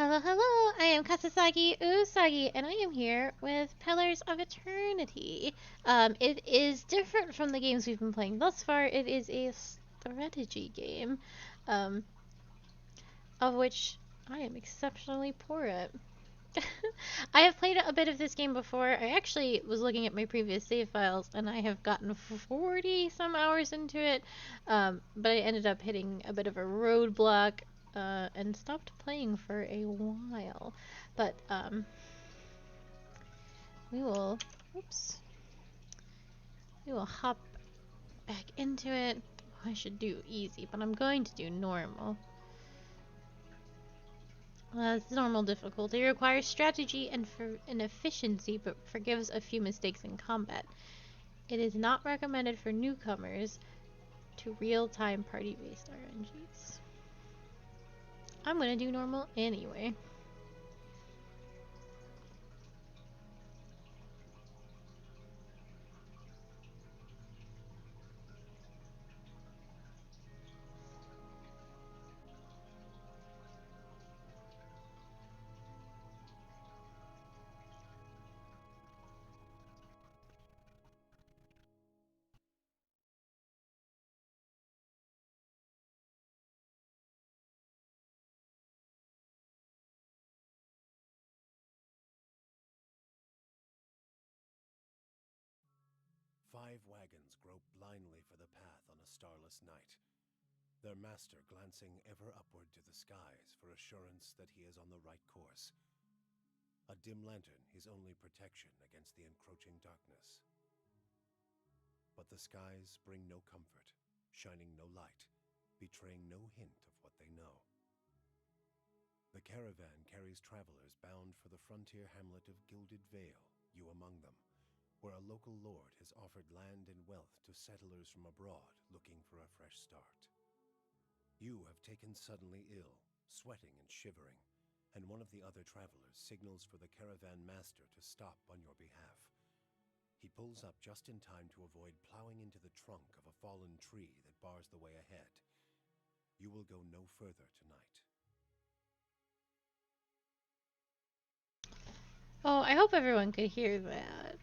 Hello, hello! I am Kasasagi Usagi, and I am here with Pillars of Eternity. It is different from the games we've been playing thus far. It is a strategy game, um, of which I am exceptionally poor at. I have played a bit of this game before. I actually was looking at my previous save files, and I have gotten 40 some hours into it, but I ended up hitting a bit of a roadblock and stopped playing for a while. But we will, oops, we will hop back into it. I should do easy, but I'm going to do normal. Normal difficulty requires strategy and efficiency, but forgives a few mistakes in combat. It is not recommended for newcomers to real-time party-based RNGs. I'm gonna do normal anyway. Five wagons grope blindly for the path on a starless night, their master glancing ever upward to the skies for assurance that he is on the right course. A dim lantern his only protection against the encroaching darkness. But the skies bring no comfort, shining no light, betraying no hint of what they know. The caravan carries travelers bound for the frontier hamlet of Gilded Vale, you among them, where a local lord has offered land and wealth to settlers from abroad looking for a fresh start. You have taken suddenly ill, sweating and shivering, and one of the other travelers signals for the caravan master to stop on your behalf. He pulls up just in time to avoid plowing into the trunk of a fallen tree that bars the way ahead. You will go no further tonight. Oh, I hope everyone could hear that.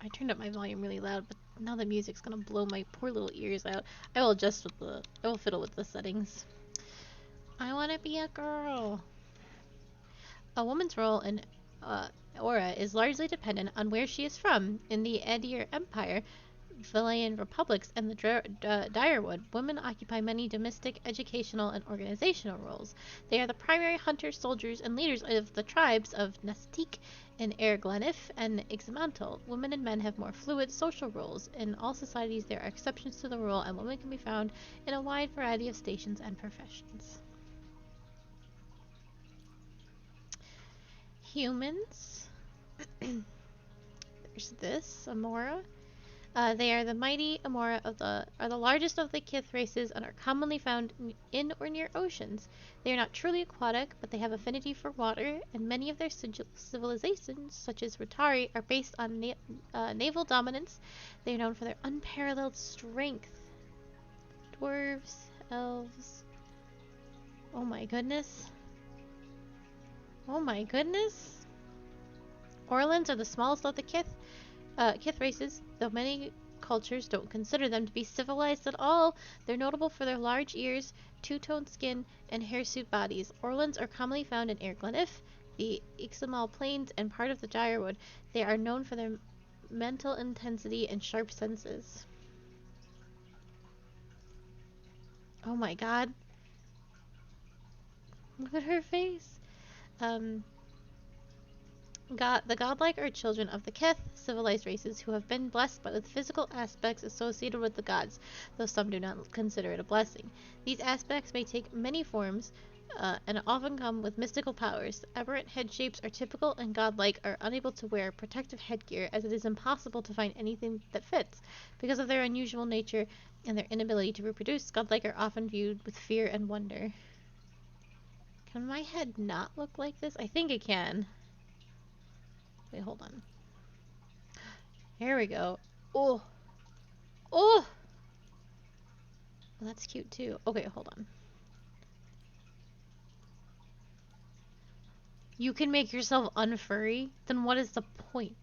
I turned up my volume really loud, but now the music's gonna blow my poor little ears out. I will fiddle with the settings. I wanna be a girl. A woman's role in Aura is largely dependent on where she is from. In the Edir Empire, Valayan republics, and the Direwood, women occupy many domestic, educational, and organizational roles. They are the primary hunters, soldiers, and leaders of the tribes of Nastik and Glenif and Ixamantal. Women and men have more fluid social roles. In all societies, there are exceptions to the rule, and women can be found in a wide variety of stations and professions. Humans. There's this, Amora. They are the mighty Amora are the largest of the Kith races and are commonly found in or near oceans. They are not truly aquatic, but they have affinity for water, and many of their civilizations, such as Rotari, are based on naval dominance. They are known for their unparalleled strength. Dwarves, elves. Oh my goodness. Oh my goodness. Orlans are the smallest of the Kith races, though many cultures don't consider them to be civilized at all. They're notable for their large ears, two-toned skin, and hirsute bodies. Orlans are commonly found in Glenif, the Ixamal Plains, and part of the Direwood. They are known for their mental intensity and sharp senses. Oh my god. Look at her face. Um, the godlike are children of the Keth, civilized races who have been blessed with physical aspects associated with the gods, though some do not consider it a blessing. These aspects may take many forms and often come with mystical powers. Aberrant head shapes are typical, and godlike are unable to wear protective headgear, as it is impossible to find anything that fits. Because of their unusual nature and their inability to reproduce, godlike are often viewed with fear and wonder. Can my head not look like this? I think it can. Wait, hold on. Here we go. Oh. Oh! Well, that's cute too. Okay, hold on. you can make yourself unfurry, then what is the point?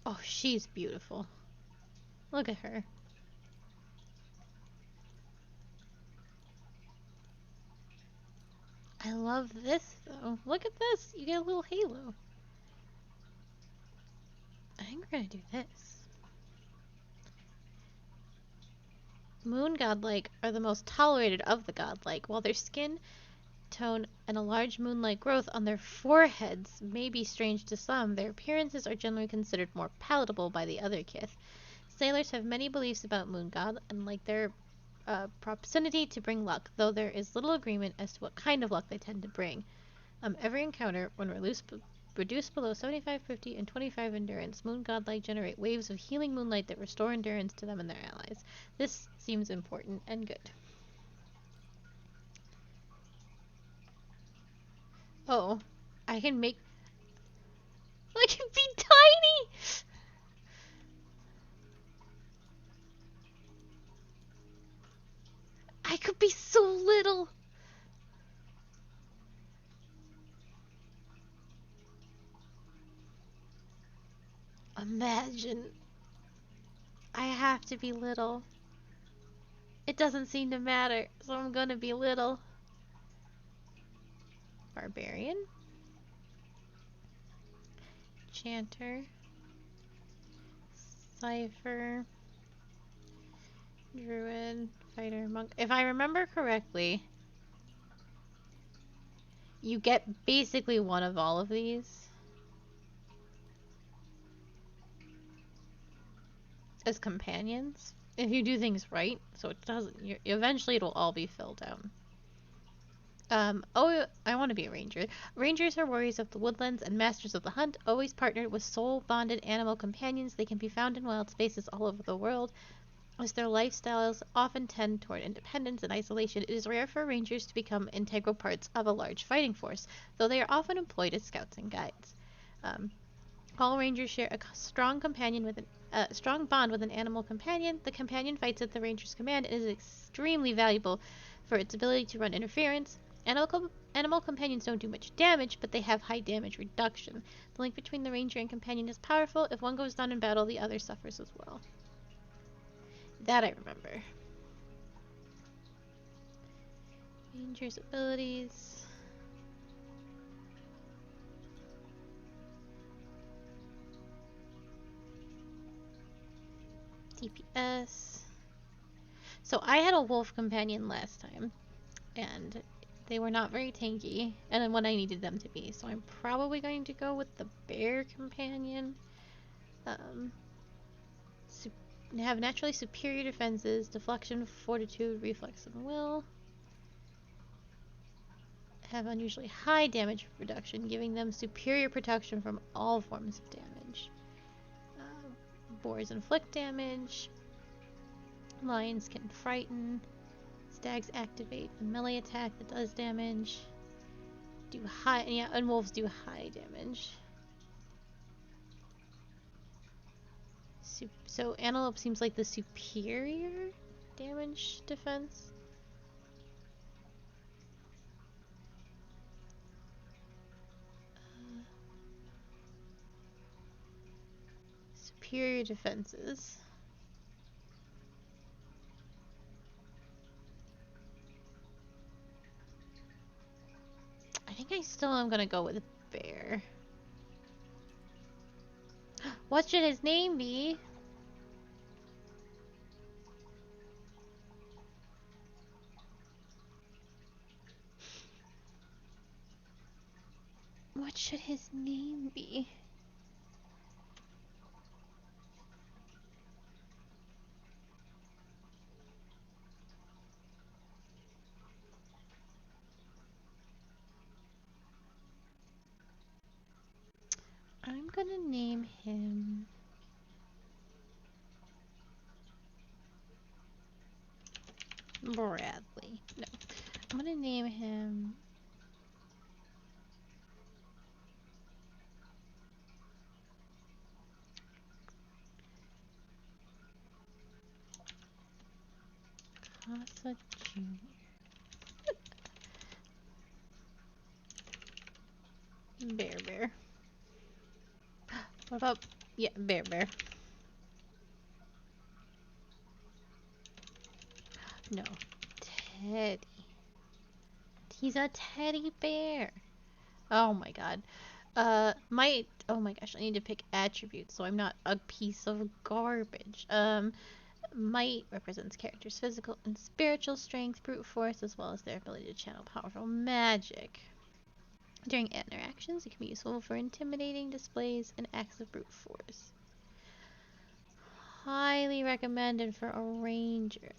Oh, she's beautiful. Look at her. I love this, though. Look at this. You get a little halo. I think we're gonna do this. Moon godlike are the most tolerated of the godlike, while their skin tone and a large moon-like growth on their foreheads may be strange to some. Their appearances are generally considered more palatable by the other kith. Sailors have many beliefs about moon god and like their proximity to bring luck, though there is little agreement as to what kind of luck they tend to bring. Every encounter, when reduced below 75, 50, and 25 endurance, moon godlike generate waves of healing moonlight that restore endurance to them and their allies. This seems important and good. Oh, I can make. I can be tiny! I could be so little! Imagine. I have to be little. It doesn't seem to matter, so I'm gonna be little. Barbarian. Chanter. Cipher. Druid. Fighter. Monk. If I remember correctly, you get basically one of all of these as companions. If you do things right, so it doesn't. Eventually, it'll all be filled out. Oh, I want to be a ranger. Rangers are warriors of the woodlands and masters of the hunt, always partnered with soul-bonded animal companions. They can be found in wild spaces all over the world. As their lifestyles often tend toward independence and isolation, it is rare for rangers to become integral parts of a large fighting force, though they are often employed as scouts and guides. Um, all rangers share a strong bond with an animal companion. The companion fights at the ranger's command and is extremely valuable for its ability to run interference. Animal companions don't do much damage, but they have high damage reduction. The link between the ranger and companion is powerful. If one goes down in battle, the other suffers as well. That I remember. Ranger's abilities. DPS. So I had a wolf companion last time, and they were not very tanky, and then when I needed them to be. So I'm probably going to go with the bear companion. Um, have naturally superior defenses, deflection, fortitude, reflex, and will. Have unusually high damage reduction, giving them superior protection from all forms of damage. Boars inflict damage. Lions can frighten. Stags activate a melee attack that does damage. And wolves do high damage. So antelope seems like the superior damage defense. Superior defenses. I think I still am gonna go with bear. What should his name be? What should his name be? I'm gonna name him Bradley. No, I'm gonna name him Casa Junior. Bear Bear. What about... Yeah, Bear Bear. No. Teddy. He's a teddy bear. Oh my god. Oh my gosh, I need to pick attributes so I'm not a piece of garbage. Might represents characters' physical and spiritual strength, brute force, as well as their ability to channel powerful magic. During interactions, it can be useful for intimidating displays and acts of brute force. Highly recommended for a ranger.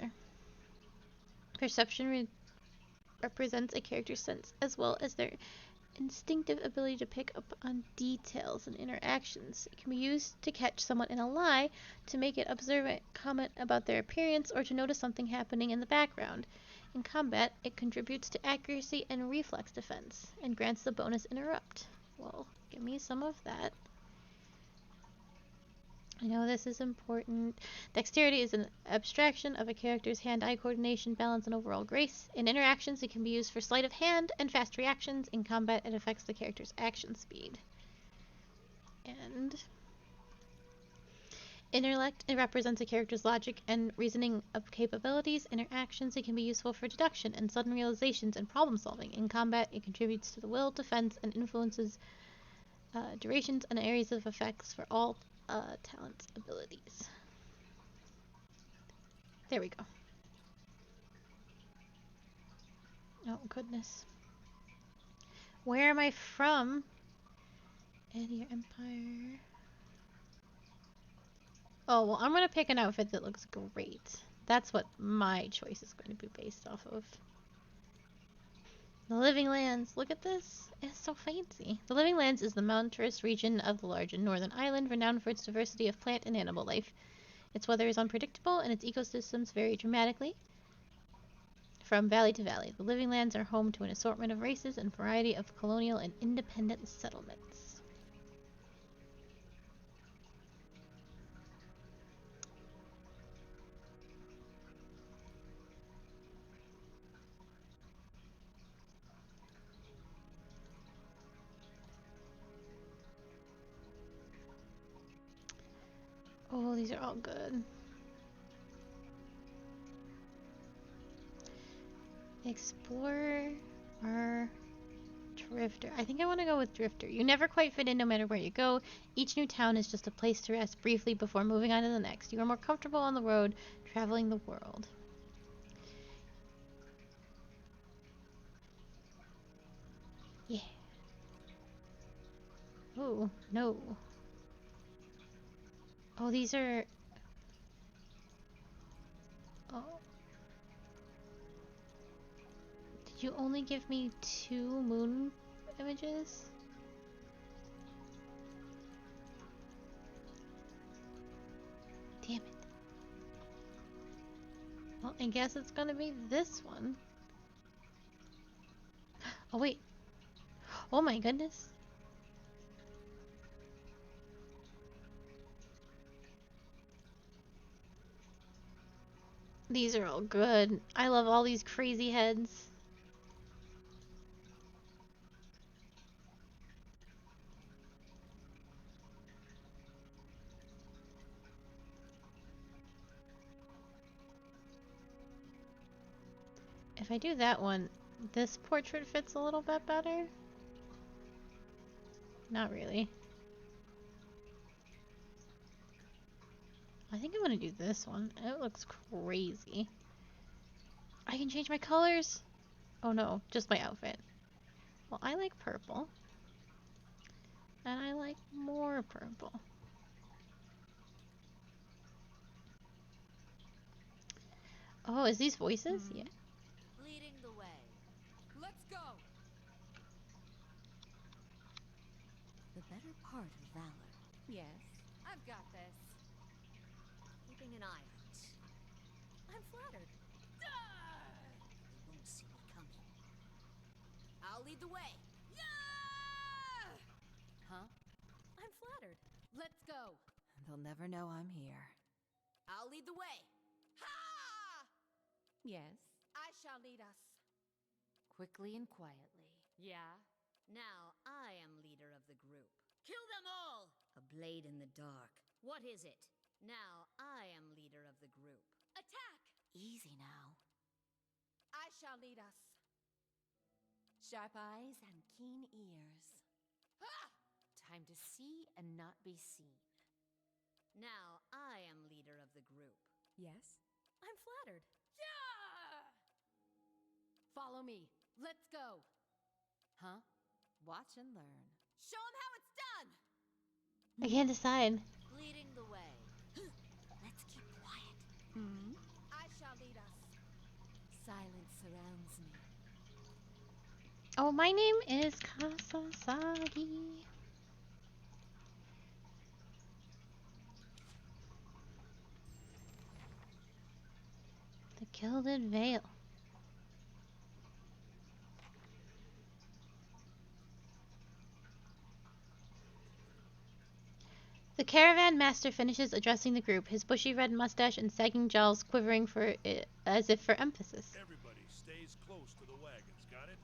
Perception represents a character's sense as well as their instinctive ability to pick up on details and interactions. It can be used to catch someone in a lie, to make it observant comment about their appearance, or to notice something happening in the background. In combat, it contributes to accuracy and reflex defense, and grants the bonus interrupt. Well, give me some of that. I know this is important. Dexterity is an abstraction of a character's hand-eye coordination, balance, and overall grace. In interactions, it can be used for sleight of hand and fast reactions. In combat, it affects the character's action speed. And intellect, it represents a character's logic and reasoning of capabilities. Interactions, it can be useful for deduction and sudden realizations and problem solving. In combat, it contributes to the will, defense, and influences durations and areas of effects for all talents, abilities. There we go. Oh, goodness. Where am I from? And your empire. Oh, well, I'm going to pick an outfit that looks great. That's what my choice is going to be based off of. The Living Lands. Look at this. It's so fancy. The Living Lands is the mountainous region of the large northern island, renowned for its diversity of plant and animal life. Its weather is unpredictable, and its ecosystems vary dramatically from valley to valley. The Living Lands are home to an assortment of races and variety of colonial and independent settlements. Oh, these are all good. Explorer or Drifter. I think I want to go with Drifter. You never quite fit in no matter where you go. Each new town is just a place to rest briefly before moving on to the next. You are more comfortable on the road, traveling the world. Yeah. Oh, no. Oh, these are... Oh. Did you only give me 2 moon images? Damn it. Well, I guess it's gonna be this one. Oh, wait. Oh my goodness. These are all good. I love all these crazy heads. If I do that one, this portrait fits a little bit better. Not really. I think I'm gonna do this one. It looks crazy. I can change my colors? Oh no, just my outfit. Well, I like purple. And I like more purple. Oh, is these voices? Yeah. Leading the way. Let's go! The better part of valor. Yes, I've got this. Keeping an eye out. I'm flattered. They won't see me coming. I'll lead the way. Yeah! Huh? I'm flattered. Let's go. They'll never know I'm here. I'll lead the way. Ha! Yes? I shall lead us. Quickly and quietly. Yeah? Now I am leader of the group. Kill them all! A blade in the dark. What is it? Now I am leader of the group. Attack! Easy now. I shall lead us. Sharp eyes and keen ears. Ah! Time to see and not be seen. Now I am leader of the group. Yes? I'm flattered. Yeah! Follow me. Let's go. Huh? Watch and learn. Show them how it's done! I can't decide. Leading the way. Let's keep quiet. I shall lead us. Silence surrounds me. Oh, my name is Kasasagi. The Gilded Veil. The caravan master finishes addressing the group, his bushy red mustache and sagging jowls quivering for it, as if for emphasis. Everybody stays close to the wagons, got it?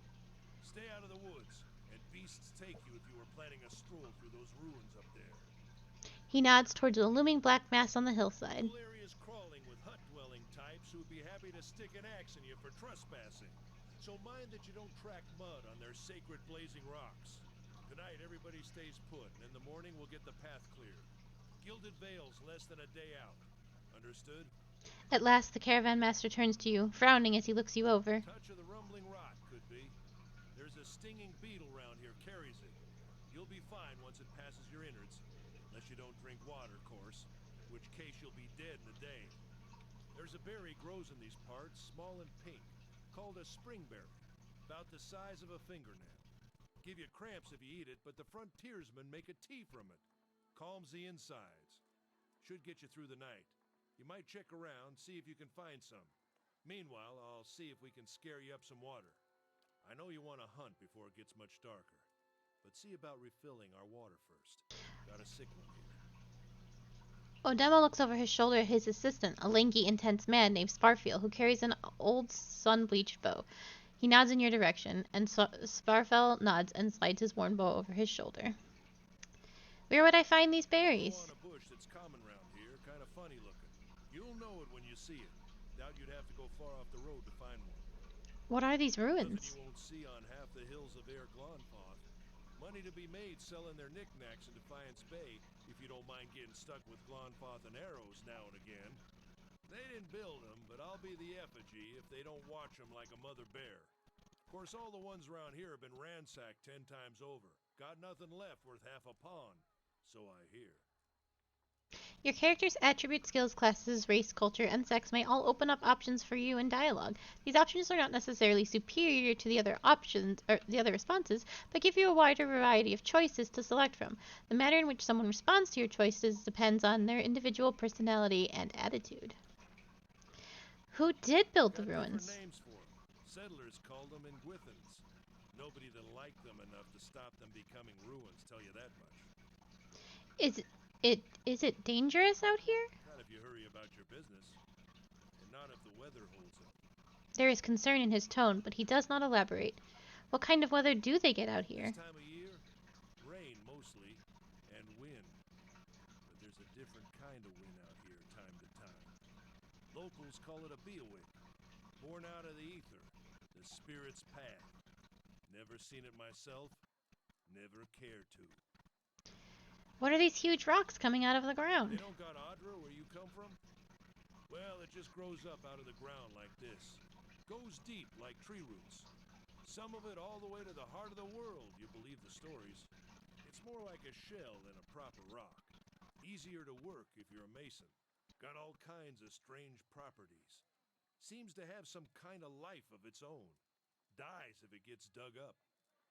Stay out of the woods, and beasts take you if you were planning a stroll through those ruins up there. He nods towards a looming black mass on the hillside. The whole area's crawling with hut-dwelling types who'd be happy to stick an axe in you for trespassing. So mind that you don't track mud on their sacred blazing rocks. Tonight, everybody stays put, and in the morning we'll get the path cleared. Gilded Vale's less than a day out. Understood? At last, the caravan master turns to you, frowning as he looks you over. Touch of the rumbling rot, could be. There's a stinging beetle round here, carries it. You'll be fine once it passes your innards. Unless you don't drink water, of course. In which case you'll be dead in a day. There's a berry grows in these parts, small and pink, called a springberry. About the size of a fingernail. Give you cramps if you eat it, but the frontiersmen make a tea from it. Calms the insides. Should get you through the night. You might check around, see if you can find some. Meanwhile, I'll see if we can scare you up some water. I know you want to hunt before it gets much darker. But see about refilling our water first. Got a sick one here. Odemo looks over his shoulder at his assistant, a lanky, intense man named Sparfield, who carries an old sun-bleached bow. He nods in your direction, and Sparfel nods and slides his worn bow over his shoulder. Where would I find these berries? Go on a bush that's common round here, kind of funny looking. You'll know it when you see it. Doubt you'd have to go far off the road to find one. What are these ruins? Nothing you won't see on half the hills of Air Glonfoth. Money to be made selling their knickknacks in Defiance Bay, if you don't mind getting stuck with Glonfoth and arrows now and again. They didn't build them, but I'll be the effigy if they don't watch them like a mother bear. Of course, all the ones around here have been ransacked 10 times over. Got nothing left worth half a pawn, so I hear. Your character's attribute, skills, classes, race, culture, and sex may all open up options for you in dialogue. These options are not necessarily superior to the other options or the other responses, but give you a wider variety of choices to select from. The manner in which someone responds to your choices depends on their individual personality and attitude. Who did build the ruins? Different names for them. Settlers called them Ingwithans. Nobody that liked them enough to stop them becoming ruins, tell you that much. Is it dangerous out here? Not if you hurry about your business. And not if the weather holds up. There is concern in his tone, but he does not elaborate. What kind of weather do they get out here? This time of year, rain mostly, and wind. But there's a different kind of wind out here time to time. Locals call it a beowig, born out of the ether, the spirit's path. Never seen it myself, never cared to. What are these huge rocks coming out of the ground? They don't got Adra where you come from? Well, it just grows up out of the ground like this. Goes deep like tree roots. Some of it all the way to the heart of the world, you believe the stories. It's more like a shell than a proper rock. Easier to work if you're a mason. Got all kinds of strange properties. Seems to have some kind of life of its own. Dies if it gets dug up.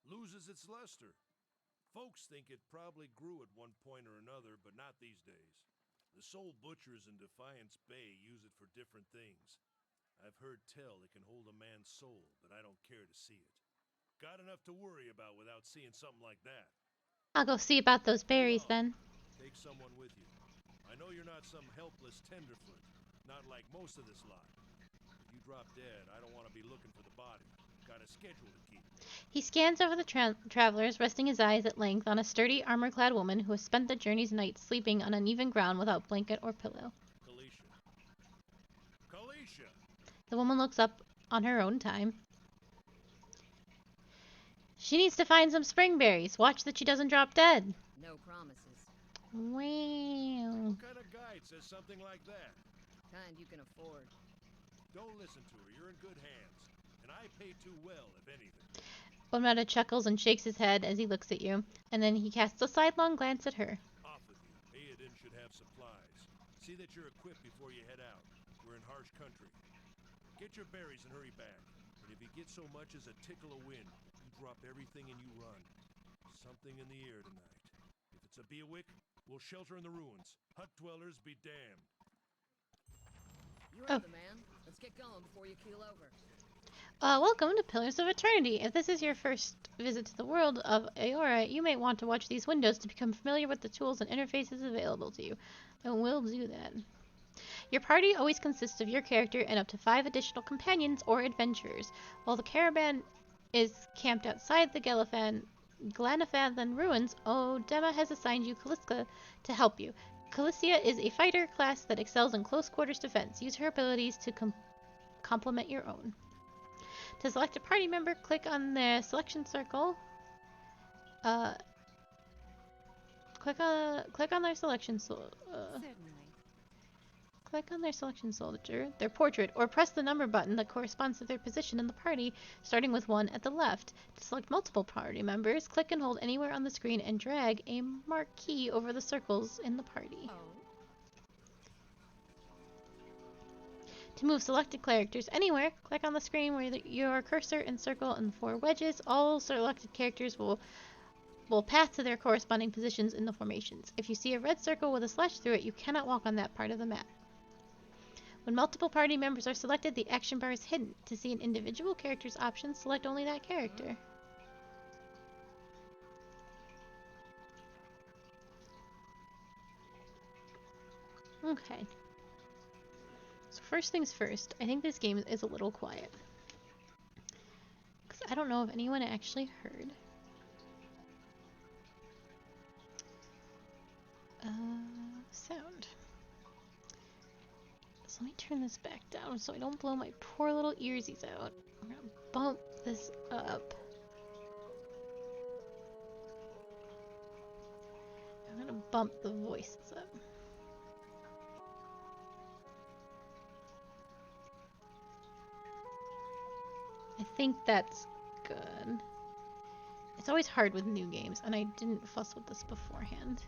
Loses its luster. Folks think it probably grew at one point or another, but not these days. The soul butchers in Defiance Bay use it for different things. I've heard tell it can hold a man's soul, but I don't care to see it. Got enough to worry about without seeing something like that. I'll go see about those berries then. Take someone with you. I know you're not some helpless tenderfoot, not like most of this lot. If you drop dead, I don't want to be looking for the body. Got a schedule to keep. He scans over the travelers, resting his eyes at length on a sturdy, armor-clad woman who has spent the journey's night sleeping on uneven ground without blanket or pillow. Kalisha. Kalisha! The woman looks up on her own time. She needs to find some springberries. Watch that she doesn't drop dead. No promises. Wow. What kind of guide says something like that? Kind you can afford. Don't listen to her. You're in good hands. And I pay too well, if anything. Omnada chuckles and shakes his head as he looks at you, and then he casts a sidelong glance at her. Off with you. Aiden should have supplies. See that you're equipped before you head out. We're in harsh country. Get your berries and hurry back. And if you get so much as a tickle of wind, you drop everything and you run. Something in the air tonight. If it's a Beawick, we'll shelter in the ruins. Hut dwellers be damned. You heard the man. Let's get going before you keel over. Welcome to Pillars of Eternity. If this is your first visit to the world of Aora, you may want to watch these windows to become familiar with the tools and interfaces available to you. And we'll do that. Your party always consists of your character and up to 5 additional companions or adventurers. While the caravan is camped outside the Glanafanthan ruins, Odema has assigned you Caliska to help you. Calicia is a fighter class that excels in close quarters defense. Use her abilities to complement your own. To select a party member, click on the selection circle. Click on their selection Certainly. Click on their selection soldier, their portrait, or press the number button that corresponds to their position in the party, starting with 1 at the left. To select multiple party members, click and hold anywhere on the screen and drag a marquee over the circles in the party. Oh. To move selected characters anywhere, click on the screen where your cursor encircle and 4 wedges. All selected characters will path to their corresponding positions in the formations. If you see a red circle with a slash through it, you cannot walk on that part of the map. When multiple party members are selected, the action bar is hidden. To see an individual character's options, select only that character. Okay. So first things first, I think this game is a little quiet. Because I don't know if anyone actually heard. Sound. So let me turn this back down so I don't blow my poor little earsies out. I'm gonna bump this up. I'm gonna bump the voices up. I think that's good. It's always hard with new games, and I didn't fuss with this beforehand.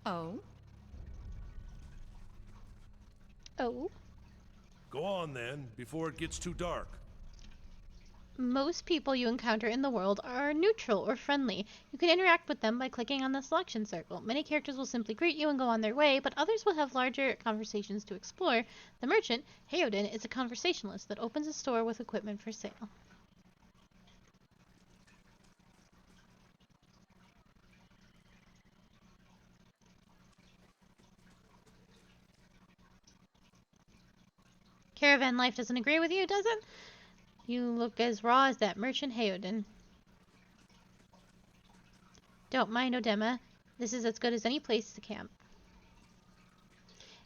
Oh? Oh? Go on then, before it gets too dark. Most people you encounter in the world are neutral or friendly. You can interact with them by clicking on the selection circle. Many characters will simply greet you and go on their way, but others will have larger conversations to explore. The merchant, Heodin, is a conversationalist that opens a store with equipment for sale. Caravan life doesn't agree with you, does it? You look as raw as that merchant Heodin. Don't mind Odema. This is as good as any place to camp.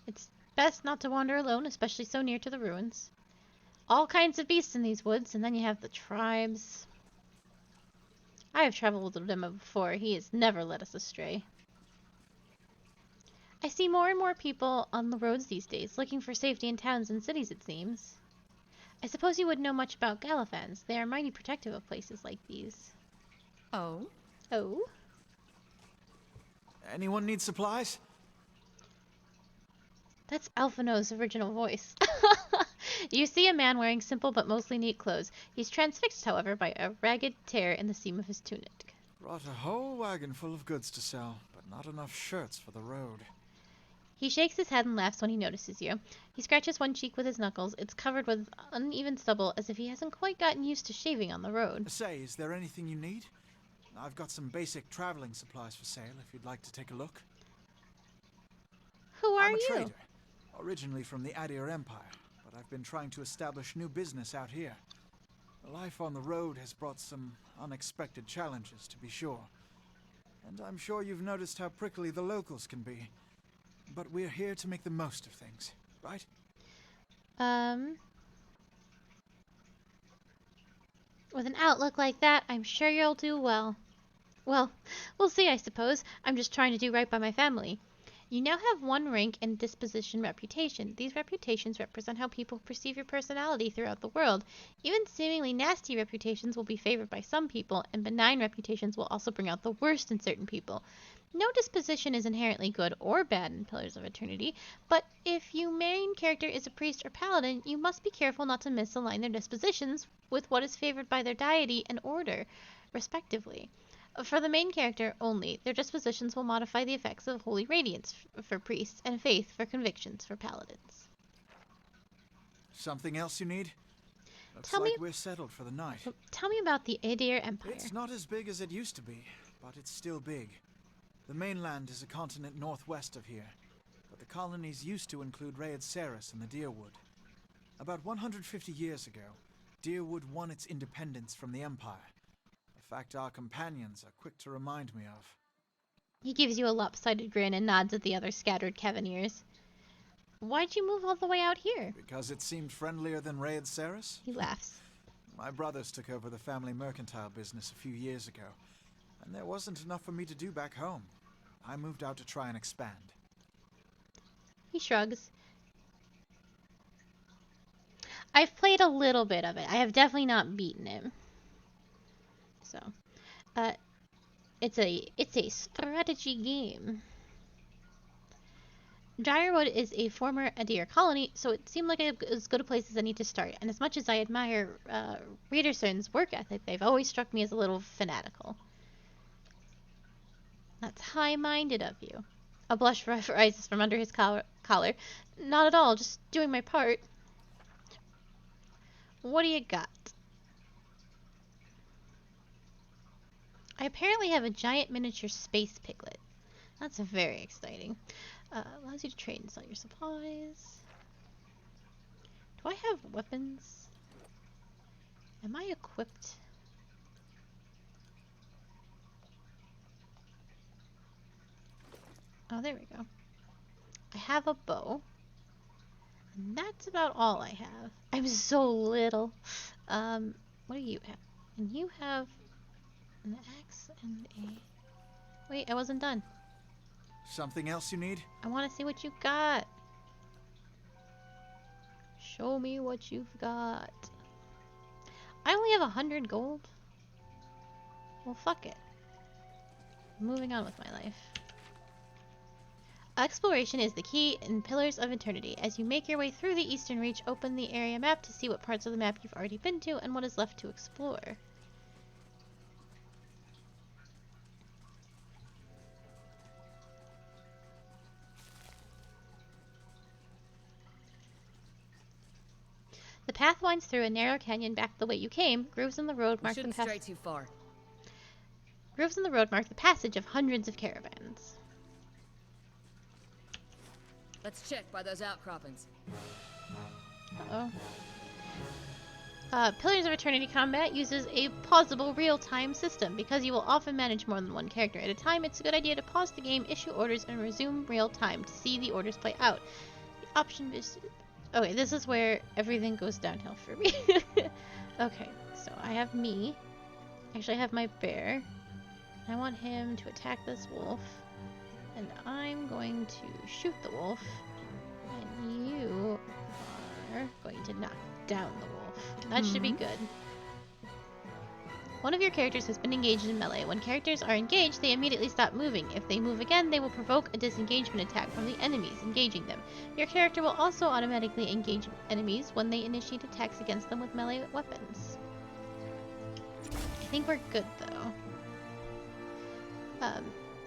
It's best not to wander alone, especially so near to the ruins. All kinds of beasts in these woods, and then you have the tribes. I have traveled with Odema before. He has never led us astray. I see more and more people on the roads these days, looking for safety in towns and cities, it seems. I suppose you wouldn't know much about Galifans. They are mighty protective of places like these. Oh? Oh? Anyone need supplies? That's Alphino's original voice. You see a man wearing simple but mostly neat clothes. He's transfixed, however, by a ragged tear in the seam of his tunic. Brought a whole wagon full of goods to sell, but not enough shirts for the road. He shakes his head and laughs when he notices you. He scratches one cheek with his knuckles. It's covered with uneven stubble, as if he hasn't quite gotten used to shaving on the road. Say, is there anything you need? I've got some basic traveling supplies for sale if you'd like to take a look. Who are I'm a you? trader, originally from the Adir Empire, but I've been trying to establish new business out here. Life on the road has brought some unexpected challenges, to be sure. And I'm sure you've noticed how prickly the locals can be. But we're here to make the most of things, right? With an outlook like that, I'm sure you'll do well. Well, we'll see, I suppose. I'm just trying to do right by my family. You now have one rank and disposition reputation. These reputations represent how people perceive your personality throughout the world. Even seemingly nasty reputations will be favored by some people, and benign reputations will also bring out the worst in certain people. No disposition is inherently good or bad in Pillars of Eternity, but if your main character is a priest or paladin, you must be careful not to misalign their dispositions with what is favored by their deity and order, respectively. For the main character only, their dispositions will modify the effects of holy radiance for priests and faith for convictions for paladins. Something else you need? Looks Tell like me- we're settled for the night. Tell me about the Adir Empire. It's not as big as it used to be, but it's still big. The mainland is a continent northwest of here, but the colonies used to include Raed Ceres and the Deerwood. About 150 years ago, Deerwood won its independence from the Empire. A fact our companions are quick to remind me of. He gives you a lopsided grin and nods at the other scattered Cavaniers. Why'd you move all the way out here? Because it seemed friendlier than Raed Ceres? He laughs. My brothers took over the family mercantile business a few years ago, and there wasn't enough for me to do back home. I moved out to try and expand. He shrugs. I've played a little bit of it. I have definitely not beaten it. So, it's a strategy game. Gyrewood is a former Adir colony, so it seemed like as good a place as any to start. And as much as I admire Readerson's work ethic, they've always struck me as a little fanatical. That's high-minded of you. A blush rises from under his collar. Not at all, just doing my part. What do you got? I apparently have a giant miniature space piglet. That's very exciting. Allows you to trade and sell your supplies. Do I have weapons? Am I equipped? Oh, there we go. I have a bow. And that's about all I have. I'm so little. What do you have? And you have an axe and a... Wait, I wasn't done. Something else you need? I want to see what you got. Show me what you've got. I only have 100 gold. Well, fuck it. Moving on with my life. Exploration is the key in Pillars of Eternity. As you make your way through the Eastern Reach, open the area map to see what parts of the map you've already been to and what is left to explore. The path winds through a narrow canyon back the way you came. Grooves in the road mark the Shouldn't stray too far. Grooves in the road mark the passage of hundreds of caravans. Let's check by those outcroppings. Uh-oh. Pillars of Eternity combat uses a pausable real-time system. Because you will often manage more than one character at a time, it's a good idea to pause the game, issue orders, and resume real-time to see the orders play out. The option is... Okay, this is where everything goes downhill for me. Okay, so I have me. Actually, I have my bear. I want him to attack this wolf. And I'm going to shoot the wolf. And you are going to knock down the wolf. That should be good. One of your characters has been engaged in melee. When characters are engaged, they immediately stop moving. If they move again, they will provoke a disengagement attack from the enemies engaging them. Your character will also automatically engage enemies when they initiate attacks against them with melee weapons. I think we're good, though.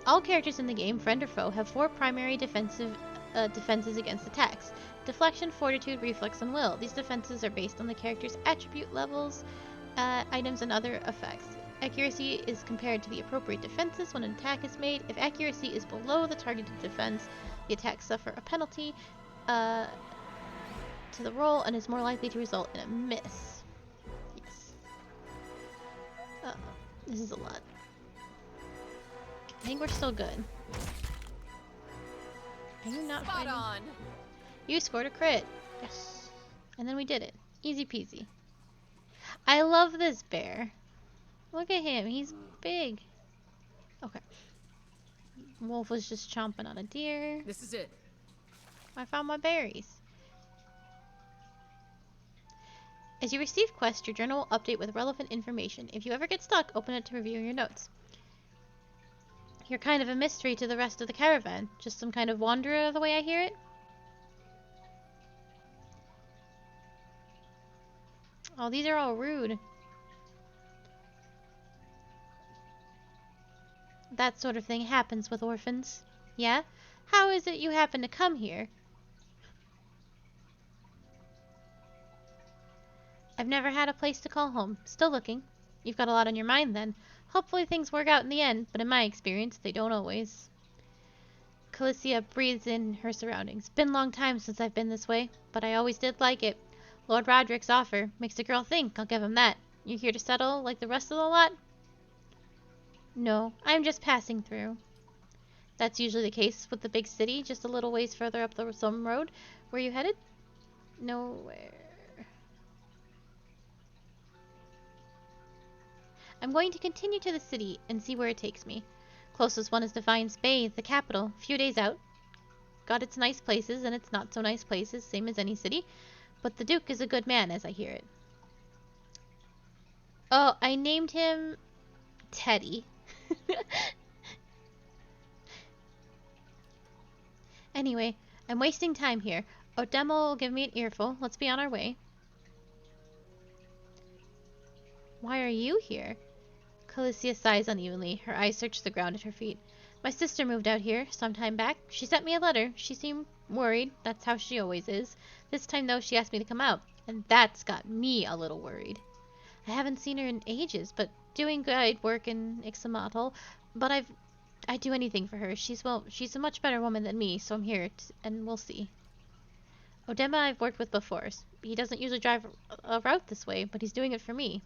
All characters in the game, friend or foe, have 4 primary defenses against attacks. Deflection, Fortitude, Reflex, and Will. These defenses are based on the character's attribute levels, items, and other effects. Accuracy is compared to the appropriate defenses when an attack is made. If accuracy is below the targeted defense, the attacks suffer a penalty to the roll and is more likely to result in a miss. Yes. This is a lot. I think we're still good. Are you not Spot on. You scored a crit. Yes. And then we did it. Easy peasy. I love this bear. Look at him. He's big. Okay. Wolf was just chomping on a deer. This is it. I found my berries. As you receive quests, your journal will update with relevant information. If you ever get stuck, open it to review your notes. You're kind of a mystery to the rest of the caravan. Just some kind of wanderer the way I hear it? Oh, these are all rude. That sort of thing happens with orphans. Yeah? How is it you happen to come here? I've never had a place to call home. Still looking. You've got a lot on your mind then. Hopefully things work out in the end, but in my experience, they don't always. Calicia breathes in her surroundings. Been a long time since I've been this way, but I always did like it. Lord Roderick's offer makes a girl think, I'll give him that. You here to settle like the rest of the lot? No, I'm just passing through. That's usually the case with the big city, just a little ways further up the some road. Where you headed? Nowhere. I'm going to continue to the city and see where it takes me. Closest one is Defiance Bay, the capital, a few days out. Got its nice places and its not so nice places, same as any city. But the Duke is a good man, as I hear it. Oh, I named him Teddy. Anyway, I'm wasting time here. Odemo will give me an earful. Let's be on our way. Why are you here? Calicia sighs unevenly. Her eyes search the ground at her feet. My sister moved out here some time back. She sent me a letter. She seemed worried. That's how she always is. This time, though, she asked me to come out. And that's got me a little worried. I haven't seen her in ages, but doing guide work in Ixamatl. But I'd do anything for her. She's a much better woman than me, so I'm here, and we'll see. Odema I've worked with before. He doesn't usually drive a route this way, but he's doing it for me.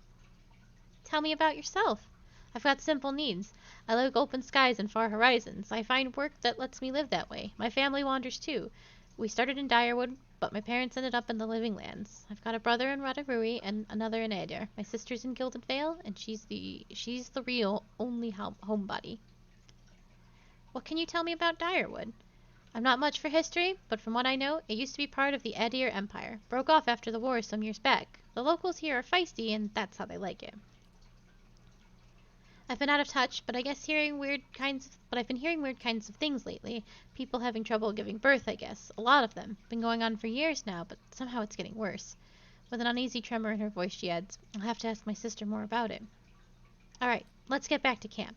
Tell me about yourself. I've got simple needs. I like open skies and far horizons. I find work that lets me live that way. My family wanders too. We started in Direwood, but my parents ended up in the Living Lands. I've got a brother in Radarui and another in Adair. My sister's in Gilded Vale, and she's the real only homebody. What can you tell me about Direwood? I'm not much for history, but from what I know, it used to be part of the Adair Empire. Broke off after the war some years back. The locals here are feisty, and that's how they like it. I've been out of touch, but I've been hearing weird kinds of things lately. People having trouble giving birth, I guess. A lot of them. Been going on for years now, but somehow it's getting worse. With an uneasy tremor in her voice, she adds, I'll have to ask my sister more about it. Alright, let's get back to camp.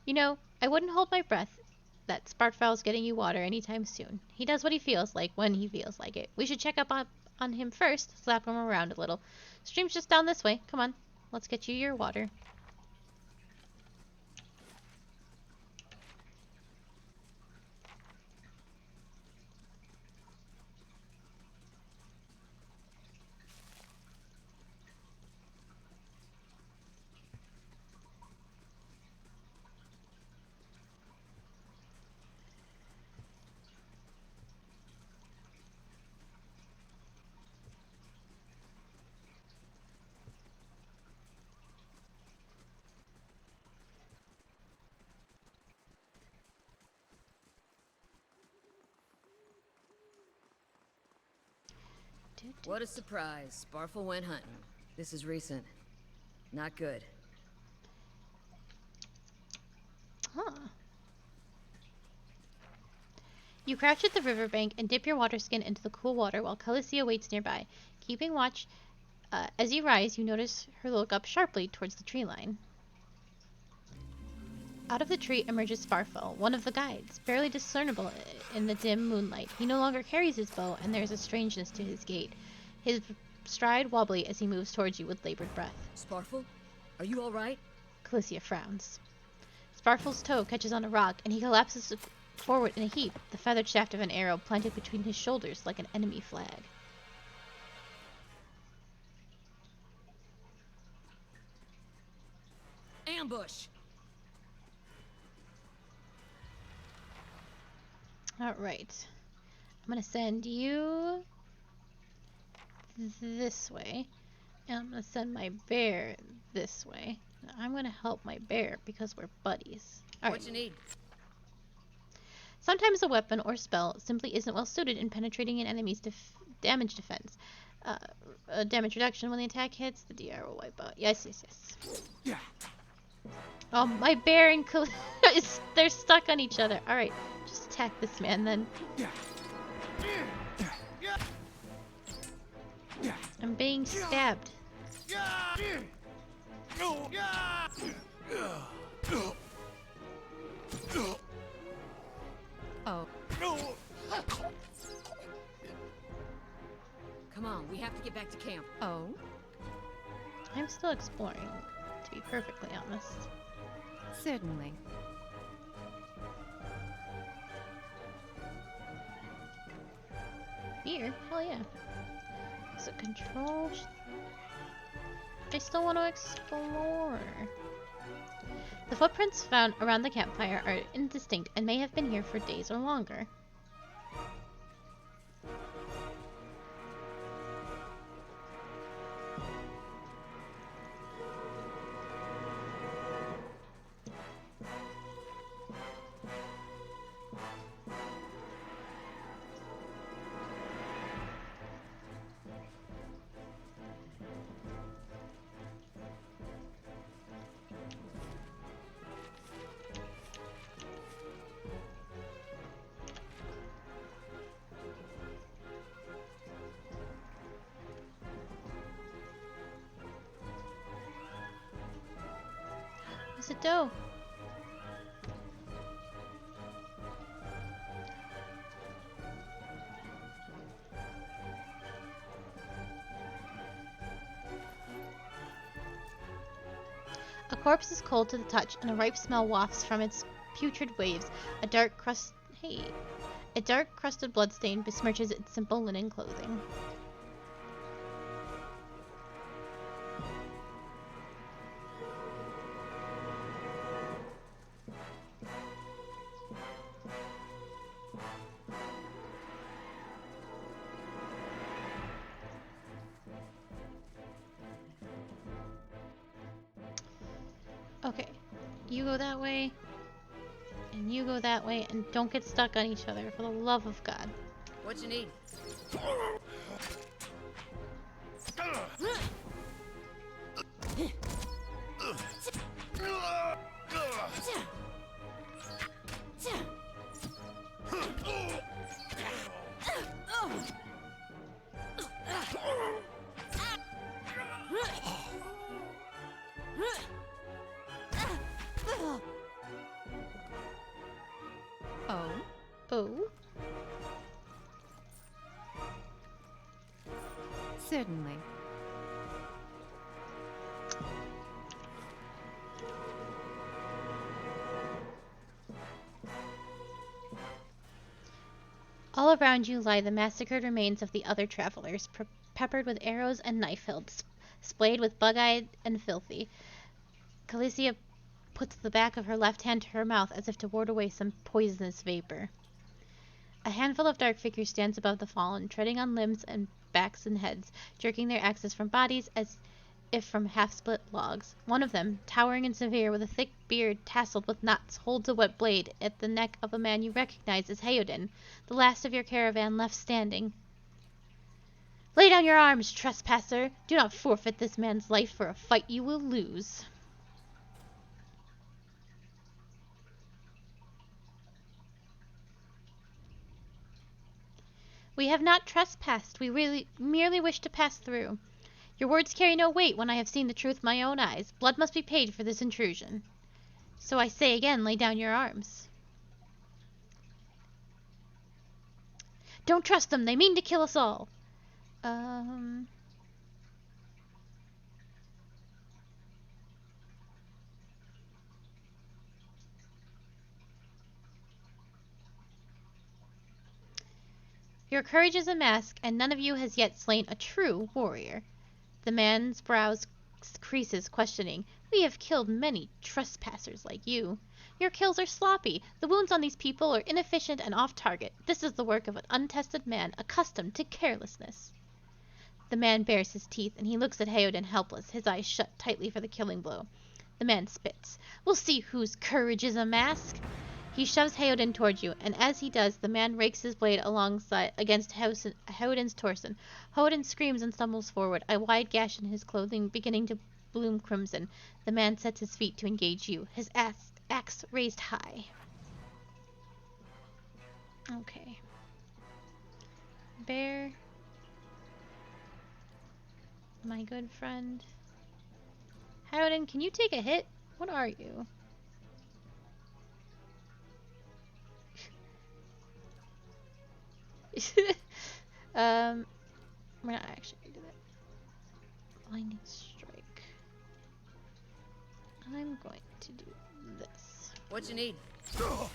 You know, I wouldn't hold my breath that Spartfowl's getting you water anytime soon. He does what he feels like when he feels like it. We should check up on him first, slap him around a little. Stream's just down this way. Come on, let's get you your water. What a surprise. Sparfle went hunting. This is recent. Not good. Huh. You crouch at the riverbank and dip your water skin into the cool water while Calicia waits nearby. Keeping watch, as you rise, you notice her look up sharply towards the tree line. Out of the tree emerges Sparfell, one of the guides, barely discernible in the dim moonlight. He no longer carries his bow, and there is a strangeness to his gait. His stride wobbly as he moves towards you with labored breath. Sparfle? Are you alright? Calicia frowns. Sparfle's toe catches on a rock, and he collapses forward in a heap, the feathered shaft of an arrow planted between his shoulders like an enemy flag. Ambush! Alright. I'm gonna send you this way. And I'm gonna send my bear this way. Now, I'm gonna help my bear because we're buddies. Alright. What you need? Sometimes a weapon or spell simply isn't well suited in penetrating an enemy's damage defense. Damage reduction when the attack hits, the DR will wipe out. Yes, yes, yes. Yeah. Oh, my bear and they're stuck on each other. Alright, just attack this man then. Yeah. I'm being stabbed. Oh. Come on, we have to get back to camp. Oh? I'm still exploring, to be perfectly honest. Certainly. Here? Hell yeah. So control... I still want to explore. The footprints found around the campfire are indistinct and may have been here for days or longer. What's it do? A corpse is cold to the touch, and a ripe smell wafts from its putrid waves. A dark crusted bloodstain besmirches its simple linen clothing. Okay, you go that way, and you go that way, and don't get stuck on each other, for the love of God. What you need? Oh? Oh? Certainly. All around you lie the massacred remains of the other travelers, peppered with arrows and knife hilts, splayed with bug-eyed and filthy. Calicia puts the back of her left hand to her mouth as if to ward away some poisonous vapor. A handful of dark figures stands above the fallen, treading on limbs and backs and heads, jerking their axes from bodies as if from half-split logs. One of them, towering and severe, with a thick beard tasseled with knots, holds a wet blade at the neck of a man you recognize as Heodin, the last of your caravan left standing. Lay down your arms, trespasser! Do not forfeit this man's life for a fight you will lose. We have not trespassed. We merely wish to pass through. Your words carry no weight when I have seen the truth with my own eyes. Blood must be paid for this intrusion. So I say again, lay down your arms. Don't trust them. They mean to kill us all. Your courage is a mask, and none of you has yet slain a true warrior. The man's brows creases, questioning. We have killed many trespassers like you. Your kills are sloppy. The wounds on these people are inefficient and off target. This is the work of an untested man, accustomed to carelessness. The man bares his teeth, and he looks at Heoden helpless, his eyes shut tightly for the killing blow. The man spits. We'll see whose courage is a mask. He shoves Heoden towards you, and as he does, the man rakes his blade alongside against Heoden's torso. Heoden screams and stumbles forward, a wide gash in his clothing beginning to bloom crimson. The man sets his feet to engage you, his axe raised high. Okay. Bear. My good friend. Heoden, can you take a hit? What are you? We're not actually gonna do that. Blinding strike. I'm going to do this. What you need? Oh,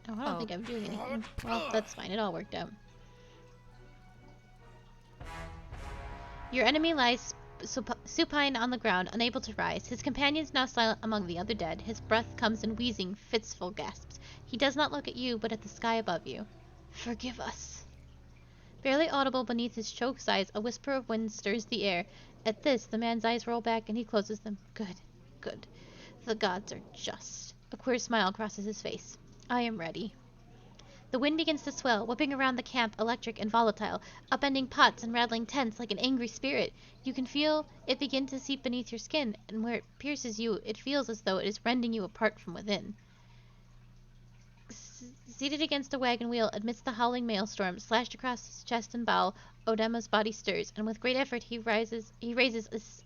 I don't think I'm doing anything. Well, that's fine. It all worked out. Your enemy lies supine on the ground, unable to rise. His companions now silent among the other dead. His breath comes in wheezing, fitful gasps. He does not look at you, but at the sky above you. Forgive us. Barely audible beneath his choked sighs, a whisper of wind stirs the air. At this, the man's eyes roll back and he closes them. Good, good. The gods are just. A queer smile crosses his face. I am ready. The wind begins to swell, whipping around the camp, electric and volatile, upending pots and rattling tents like an angry spirit. You can feel it begin to seep beneath your skin, and where it pierces you, it feels as though it is rending you apart from within. Seated against a wagon wheel amidst the howling maelstrom, slashed across his chest and bowel, Odema's body stirs, and with great effort he raises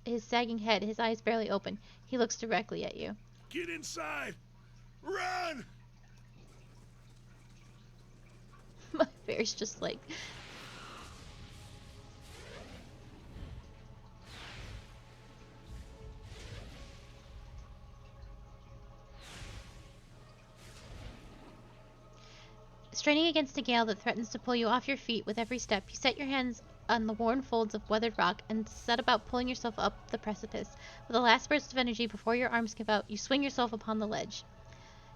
his sagging head, his eyes barely open. He looks directly at you. Get inside! Run! My bear's just like... Straining against a gale that threatens to pull you off your feet with every step, you set your hands on the worn folds of weathered rock and set about pulling yourself up the precipice. With a last burst of energy before your arms give out, you swing yourself upon the ledge.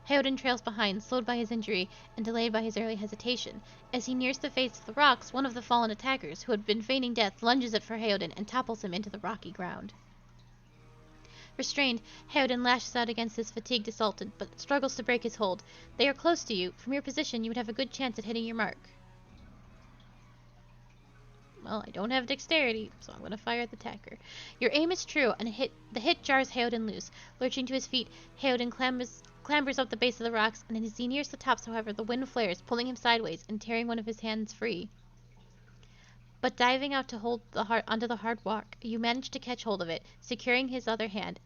Heoden trails behind, slowed by his injury and delayed by his early hesitation. As he nears the face of the rocks, one of the fallen attackers, who had been feigning death, lunges it for Heoden and topples him into the rocky ground. Restrained, Heoden lashes out against his fatigued assaultant, but struggles to break his hold. They are close to you. From your position, you would have a good chance at hitting your mark. Well, I don't have dexterity, so I'm going to fire at the attacker. Your aim is true, and the hit jars Heoden loose. Lurching to his feet, Heoden clambers up the base of the rocks, and as he nears the tops, however, the wind flares, pulling him sideways and tearing one of his hands free. But diving out to hold onto the hard rock, you manage to catch hold of it, securing his other hand.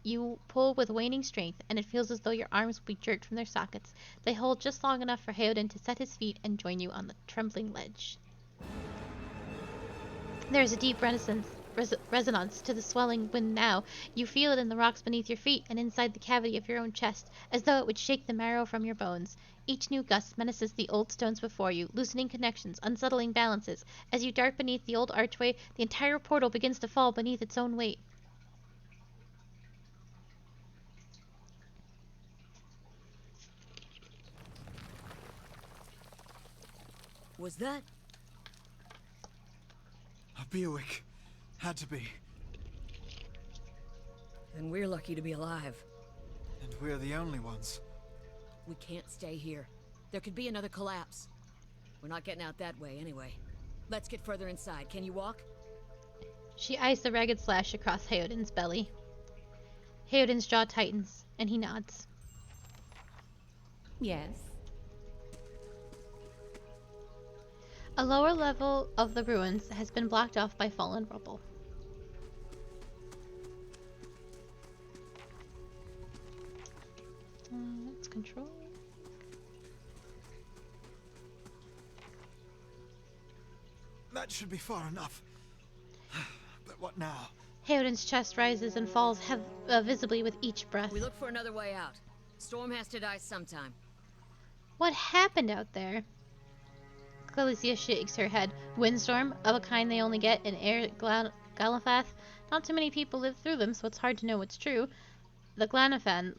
You pull with waning strength, and it feels as though your arms will be jerked from their sockets. They hold just long enough for Heoden to set his feet and join you on the trembling ledge. There is a deep resonance to the swelling wind now. You feel it in the rocks beneath your feet and inside the cavity of your own chest, as though it would shake the marrow from your bones. Each new gust menaces the old stones before you, loosening connections, unsettling balances. As you dart beneath the old archway, the entire portal begins to fall beneath its own weight. Was that? A Bewick. Had to be. Then we're lucky to be alive. And we're the only ones. We can't stay here. There could be another collapse. We're not getting out that way anyway. Let's get further inside. Can you walk? She eyes the ragged slash across Heoden's belly. Heoden's jaw tightens, and he nods. Yes. A lower level of the ruins has been blocked off by fallen rubble. Let's control. That should be far enough. But what now? Heoden's chest rises and falls visibly with each breath. We look for another way out. Storm has to die sometime. What happened out there? Calicia shakes her head. Windstorm, of a kind they only get in Galafath. Not too many people live through them, so it's hard to know what's true. The Glanafan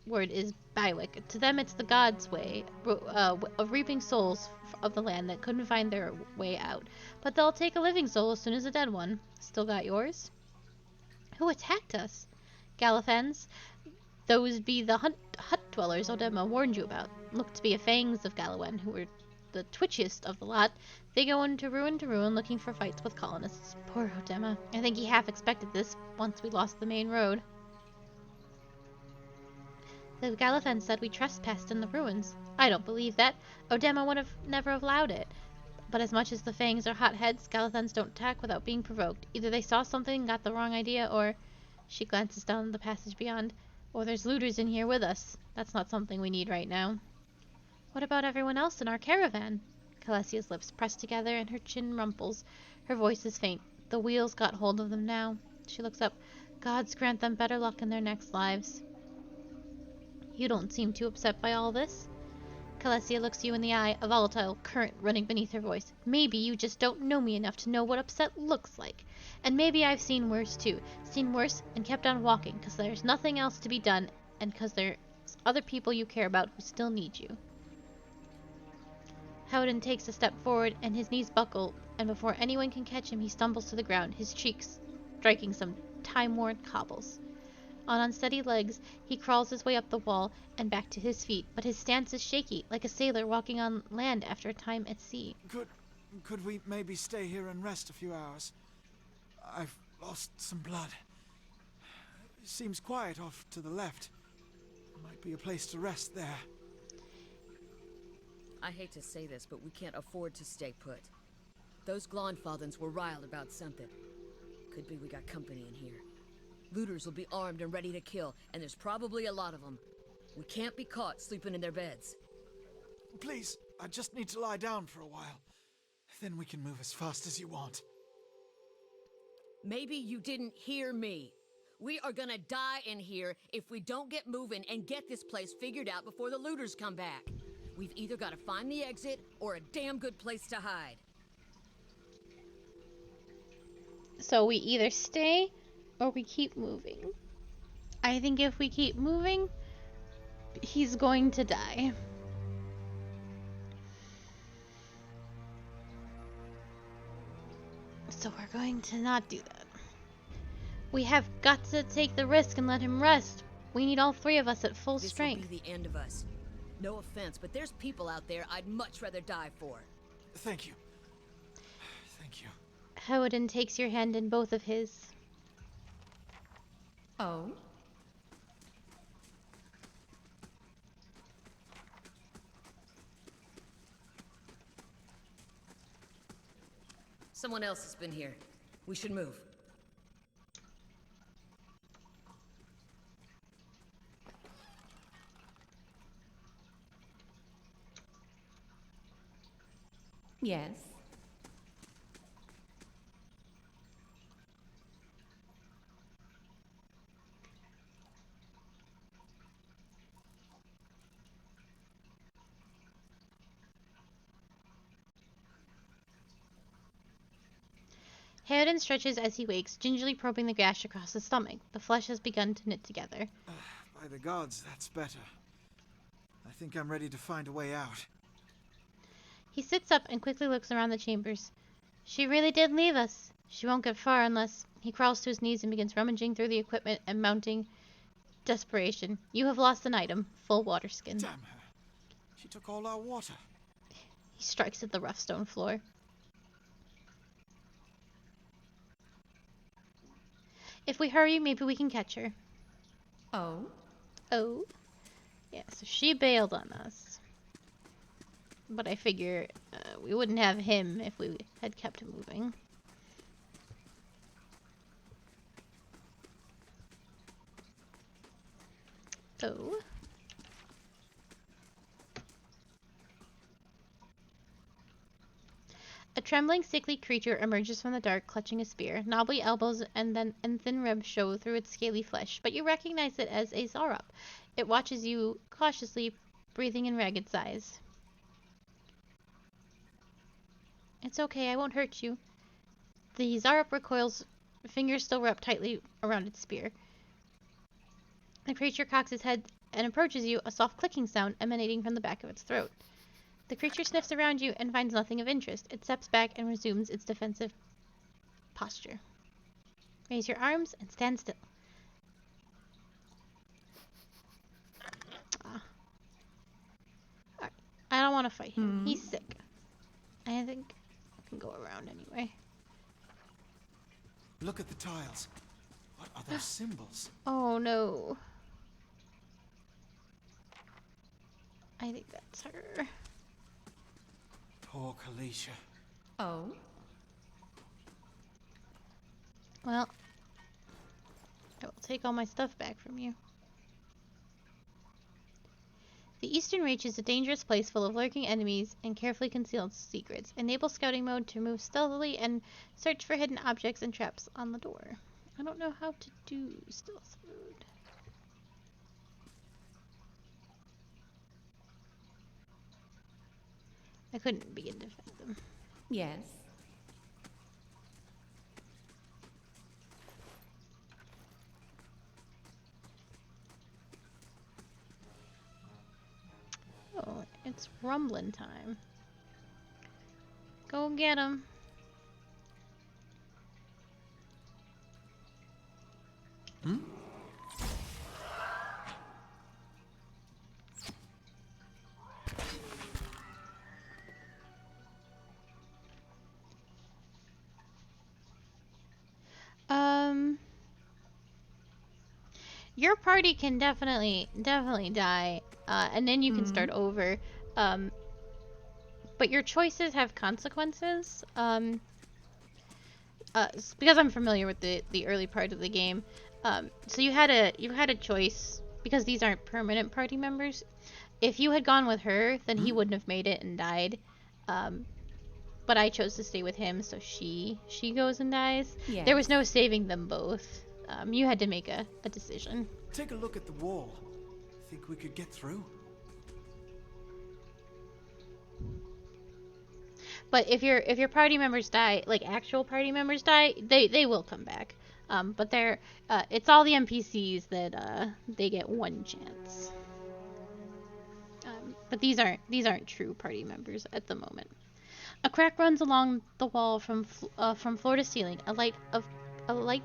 word is Bywick. To them, it's the gods' way of reaping souls of the land that couldn't find their way out. But they'll take a living soul as soon as a dead one. Still got yours? Who attacked us? Galafans. Those be the hut dwellers Odema warned you about. Look to be a fangs of Galawen, who were the twitchiest of the lot. They go into ruin to ruin looking for fights with colonists. Poor Odema. I think he half expected this once we lost the main road. The Galafan said we trespassed in the ruins. I don't believe that. Odema would have never allowed it. But as much as the fangs are hotheads, Galathans don't attack without being provoked. Either they saw something, got the wrong idea, or... She glances down the passage beyond. Or there's looters in here with us. That's not something we need right now. What about everyone else in our caravan? Calessia's lips press together and her chin rumples. Her voice is faint. The wheels got hold of them now. She looks up. Gods grant them better luck in their next lives. You don't seem too upset by all this. Calessia looks you in the eye, a volatile current running beneath her voice. Maybe you just don't know me enough to know what upset looks like. And maybe I've seen worse too. Seen worse and kept on walking, because there's nothing else to be done, and because there's other people you care about who still need you. Howden takes a step forward, and his knees buckle, and before anyone can catch him, he stumbles to the ground, his cheeks striking some time-worn cobbles. On unsteady legs, he crawls his way up the wall and back to his feet, but his stance is shaky, like a sailor walking on land after a time at sea. Could we maybe stay here and rest a few hours? I've lost some blood. It seems quiet off to the left. Might be a place to rest there. I hate to say this, but we can't afford to stay put. Those Glonfathans were riled about something. Could be we got company in here. Looters will be armed and ready to kill, and there's probably a lot of them. We can't be caught sleeping in their beds. Please, I just need to lie down for a while. Then we can move as fast as you want. Maybe you didn't hear me. We are gonna die in here if we don't get moving and get this place figured out before the looters come back. We've either gotta find the exit or a damn good place to hide. So we either stay or we keep moving. I think if we keep moving, he's going to die. So we're going to not do that. We have got to take the risk and let him rest. We need all three of us at full strength. This will be the end of us. No offense, but there's people out there I'd much rather die for. Thank you. Thank you. Howden takes your hand in both of his. Oh? Someone else has been here. We should move. Yes. Howden stretches as he wakes, gingerly probing the gash across his stomach. The flesh has begun to knit together. By the gods, that's better. I think I'm ready to find a way out. He sits up and quickly looks around the chambers. She really did leave us. She won't get far unless... He crawls to his knees and begins rummaging through the equipment and mounting desperation. You have lost an item. Full water skin. Damn her. She took all our water. He strikes at the rough stone floor. If we hurry, maybe we can catch her. Oh? Oh? Yeah, so she bailed on us. But I figure we wouldn't have him if we had kept moving. Oh. A trembling, sickly creature emerges from the dark, clutching a spear. Knobbly elbows and thin ribs show through its scaly flesh, but you recognize it as a Zarup. It watches you cautiously, breathing in ragged sighs. It's okay, I won't hurt you. The Zarup recoils, fingers still wrapped tightly around its spear. The creature cocks its head and approaches you, a soft clicking sound emanating from the back of its throat. The creature sniffs around you and finds nothing of interest. It steps back and resumes its defensive posture. Raise your arms and stand still. Alright. I don't want to fight him. He's sick. I think I can go around anyway. Look at the tiles. What are those symbols? Oh no. I think that's her. Poor Kalisha. Oh? Well, I will take all my stuff back from you. The Eastern Reach is a dangerous place full of lurking enemies and carefully concealed secrets. Enable scouting mode to move stealthily and search for hidden objects and traps on the door. I don't know how to do stealth mode. I couldn't begin to find them. Yes. Oh, it's rumbling time. Go get him. Your party can definitely die, and then you can start over. But your choices have consequences. Because I'm familiar with the early part of the game, so you had a choice because these aren't permanent party members. If you had gone with her, then he wouldn't have made it and died. But I chose to stay with him, so she goes and dies. Yes. There was no saving them both. You had to make a decision. Take a look at the wall. Think we could get through? But if your party members die, like actual party members die, they will come back. But they're it's all the NPCs that they get one chance. But these aren't true party members at the moment. A crack runs along the wall from floor to ceiling. A light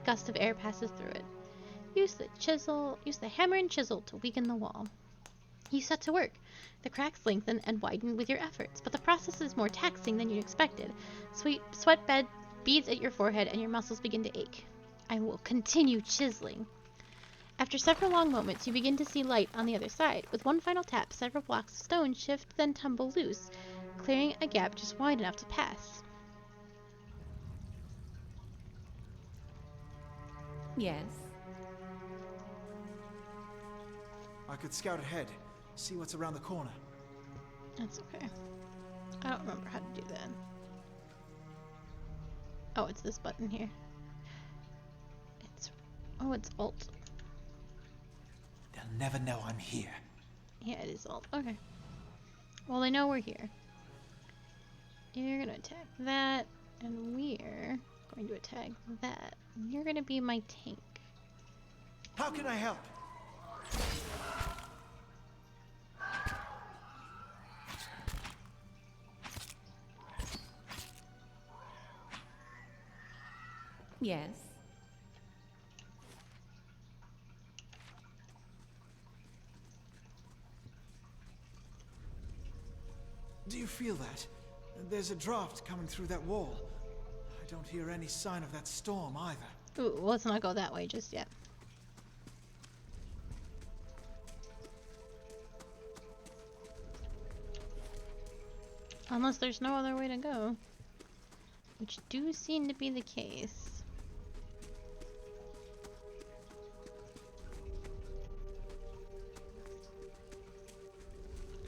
gust of air passes through it. Use the hammer and chisel to weaken the wall. You set to work. The cracks lengthen and widen with your efforts, but the process is more taxing than you expected. Sweat beads at your forehead and your muscles begin to ache. I will continue chiseling. After several long moments, you begin to see light on the other side. With one final tap, several blocks of stone shift, then tumble loose, clearing a gap just wide enough to pass. Yes. I could scout ahead, see what's around the corner. That's okay. I don't remember how to do that. Oh, it's this button here. It's Alt. They'll never know I'm here. Yeah, it is Alt. Okay. Well, they know we're here. You're gonna attack that, and we're going to attack that. You're gonna be my tank. How can I help? Yes. Do you feel that? There's a draft coming through that wall. I don't hear any sign of that storm either. Ooh, let's not go that way just yet. Unless there's no other way to go. Which do seem to be the case.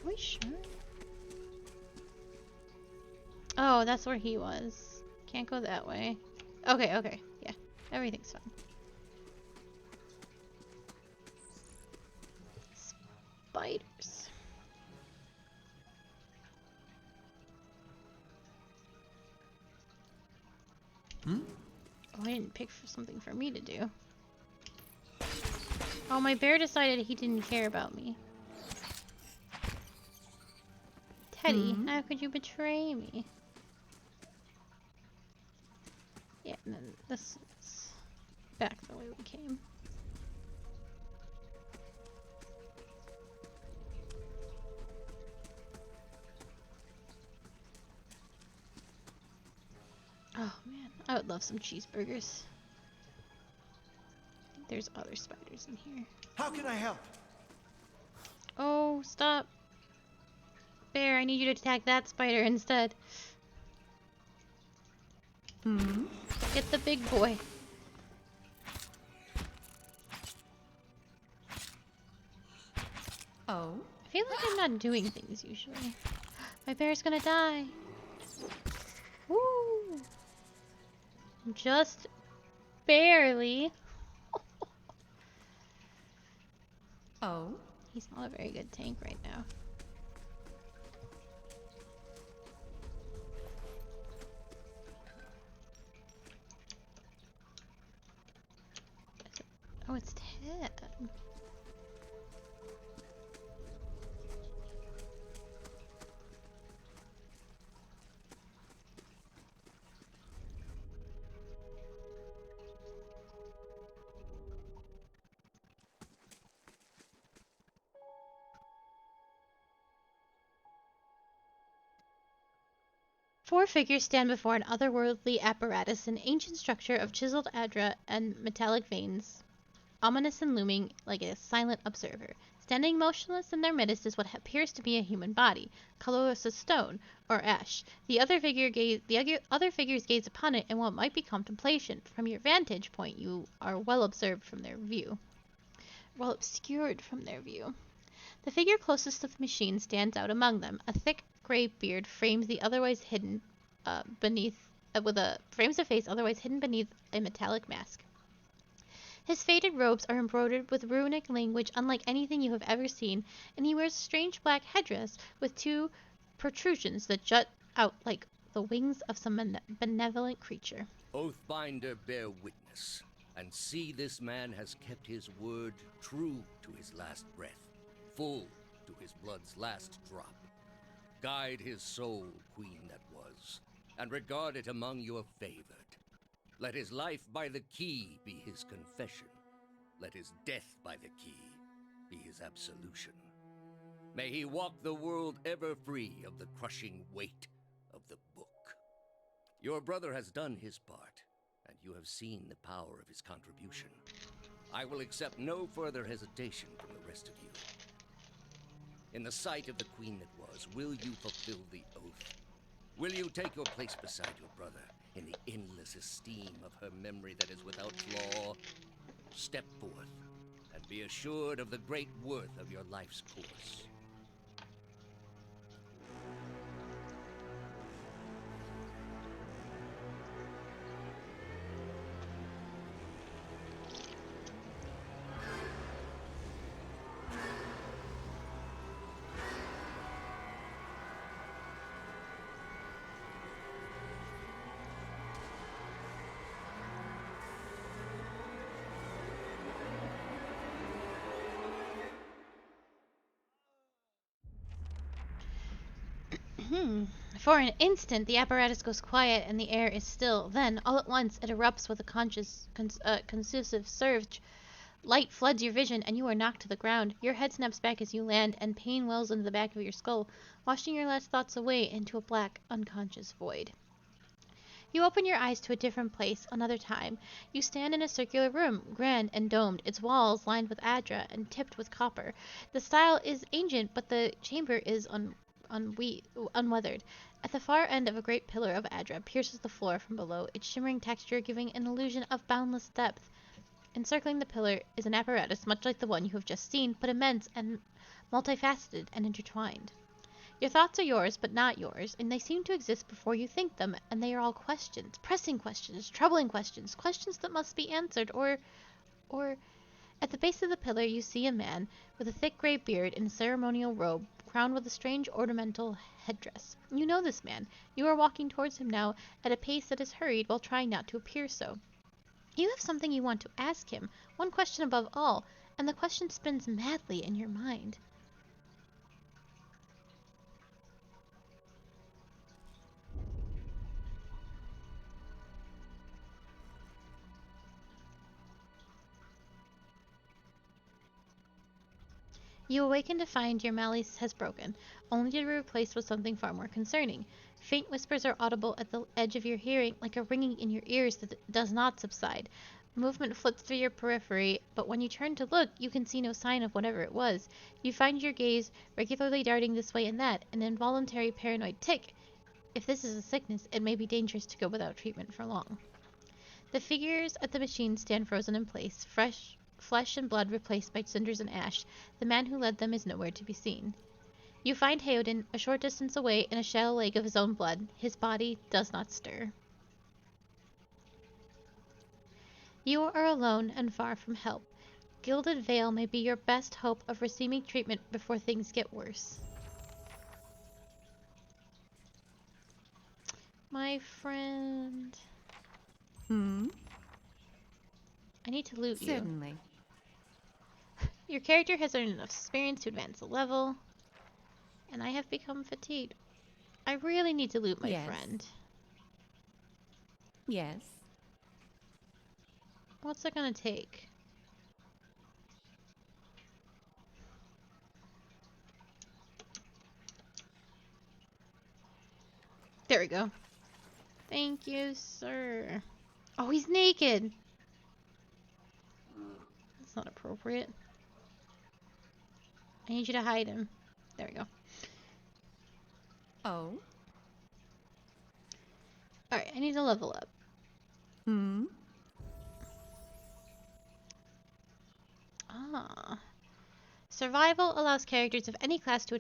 Are we sure? Oh, Oh, that's where he was. Can't go that way. Okay, okay. Yeah. Everything's fine. Spiders. Hmm? Oh, I didn't pick for something for me to do. Oh, my bear decided he didn't care about me. Teddy, how could you betray me? Yeah, and then this is back the way we came. Oh man, I would love some cheeseburgers. I think there's other spiders in here. How can I help? Oh, stop. Bear, I need you to attack that spider instead. Get the big boy. Oh? I feel like I'm not doing things usually. My bear's gonna die. Woo! Just barely. Oh? He's not a very good tank right now. Oh, it's Ted. Four figures stand before an otherworldly apparatus, an ancient structure of chiseled adra and metallic veins, ominous and looming like a silent observer. Standing motionless in their midst is what appears to be a human body, colorless as stone or ash. The other figures gaze upon it in what might be contemplation. From your vantage point, you are well observed from their view. Well obscured from their view. The figure closest to the machine stands out among them. A thick gray beard frames the otherwise hidden frames a face otherwise hidden beneath a metallic mask. His faded robes are embroidered with runic language unlike anything you have ever seen, and he wears a strange black headdress with two protrusions that jut out like the wings of some benevolent creature. Oathbinder, bear witness, and see this man has kept his word true to his last breath, full to his blood's last drop. Guide his soul, queen that was, and regard it among your favored. Let his life by the key be his confession. Let his death by the key be his absolution. May he walk the world ever free of the crushing weight of the book. Your brother has done his part, and you have seen the power of his contribution. I will accept no further hesitation from the rest of you. In the sight of the queen that was, will you fulfill the oath? Will you take your place beside your brother in the endless esteem of her memory that is without flaw? Step forth, and be assured of the great worth of your life's course. For an instant, the apparatus goes quiet and the air is still. Then, all at once, it erupts with a consusive surge. Light floods your vision, and you are knocked to the ground. Your head snaps back as you land, and pain wells into the back of your skull, washing your last thoughts away into a black, unconscious void. You open your eyes to a different place, another time. You stand in a circular room, grand and domed, its walls lined with adra and tipped with copper. The style is ancient, but the chamber is unweathered. At the far end of a great pillar of adra pierces the floor from below, its shimmering texture giving an illusion of boundless depth. Encircling the pillar is an apparatus much like the one you have just seen, but immense and multifaceted and intertwined. Your thoughts are yours, but not yours, and they seem to exist before you think them, and they are all questions, pressing questions, troubling questions, questions that must be answered, or... At the base of the pillar you see a man with a thick gray beard in a ceremonial robe, crowned with a strange ornamental headdress. You know this man. You are walking towards him now at a pace that is hurried while trying not to appear so. You have something you want to ask him, one question above all, and the question spins madly in your mind. You awaken to find your malice has broken, only to be replaced with something far more concerning. Faint whispers are audible at the edge of your hearing, like a ringing in your ears that does not subside. Movement flits through your periphery, but when you turn to look, you can see no sign of whatever it was. You find your gaze regularly darting this way and that, an involuntary paranoid tick. If this is a sickness, it may be dangerous to go without treatment for long. The figures at the machine stand frozen in place, fresh flesh and blood replaced by cinders and ash. The man who led them is nowhere to be seen. You find Heoden a short distance away in a shallow lake of his own blood. His body does not stir. You are alone and far from help. Gilded Veil may be your best hope of receiving treatment before things get worse. My friend... I need to loot you. Certainly. Your character has earned enough experience to advance a level, and I have become fatigued. I really need to loot my friend. Yes. What's it gonna take? There we go. Thank you, sir. Oh, he's naked. That's not appropriate. I need you to hide him. There we go. Oh? Alright, I need to level up. Ah. Survival allows characters of any class to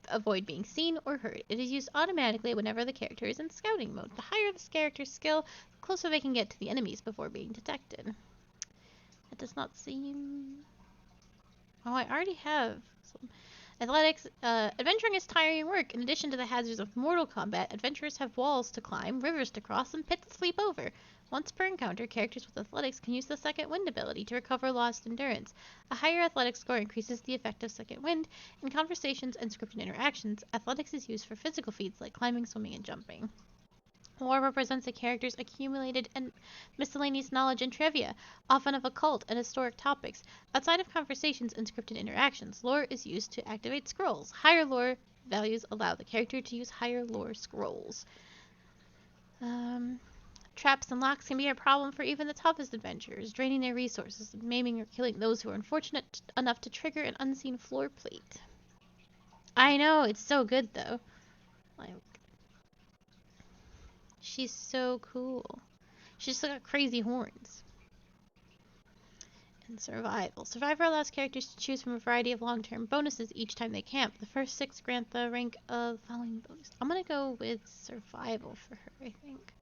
avoid being seen or heard. It is used automatically whenever the character is in scouting mode. The higher this character's skill, the closer they can get to the enemies before being detected. That does not seem... Oh, I already have some... Athletics. Adventuring is tiring work. In addition to the hazards of mortal combat, adventurers have walls to climb, rivers to cross, and pits to leap over. Once per encounter, characters with athletics can use the Second Wind ability to recover lost endurance. A higher athletics score increases the effect of Second Wind. In conversations and scripted interactions, athletics is used for physical feats like climbing, swimming, and jumping. Lore represents a character's accumulated and miscellaneous knowledge and trivia, often of occult and historic topics. Outside of conversations and scripted interactions, lore is used to activate scrolls. Higher lore values allow the character to use higher lore scrolls. Traps and locks can be a problem for even the toughest adventurers, draining their resources and maiming or killing those who are unfortunate enough to trigger an unseen floor plate. I know, it's so good though. Like, she's so cool. She's got crazy horns. And survival. Survivor allows characters to choose from a variety of long-term bonuses each time they camp. The first 6 grant the rank of following bonus. I'm gonna go with survival for her, I think.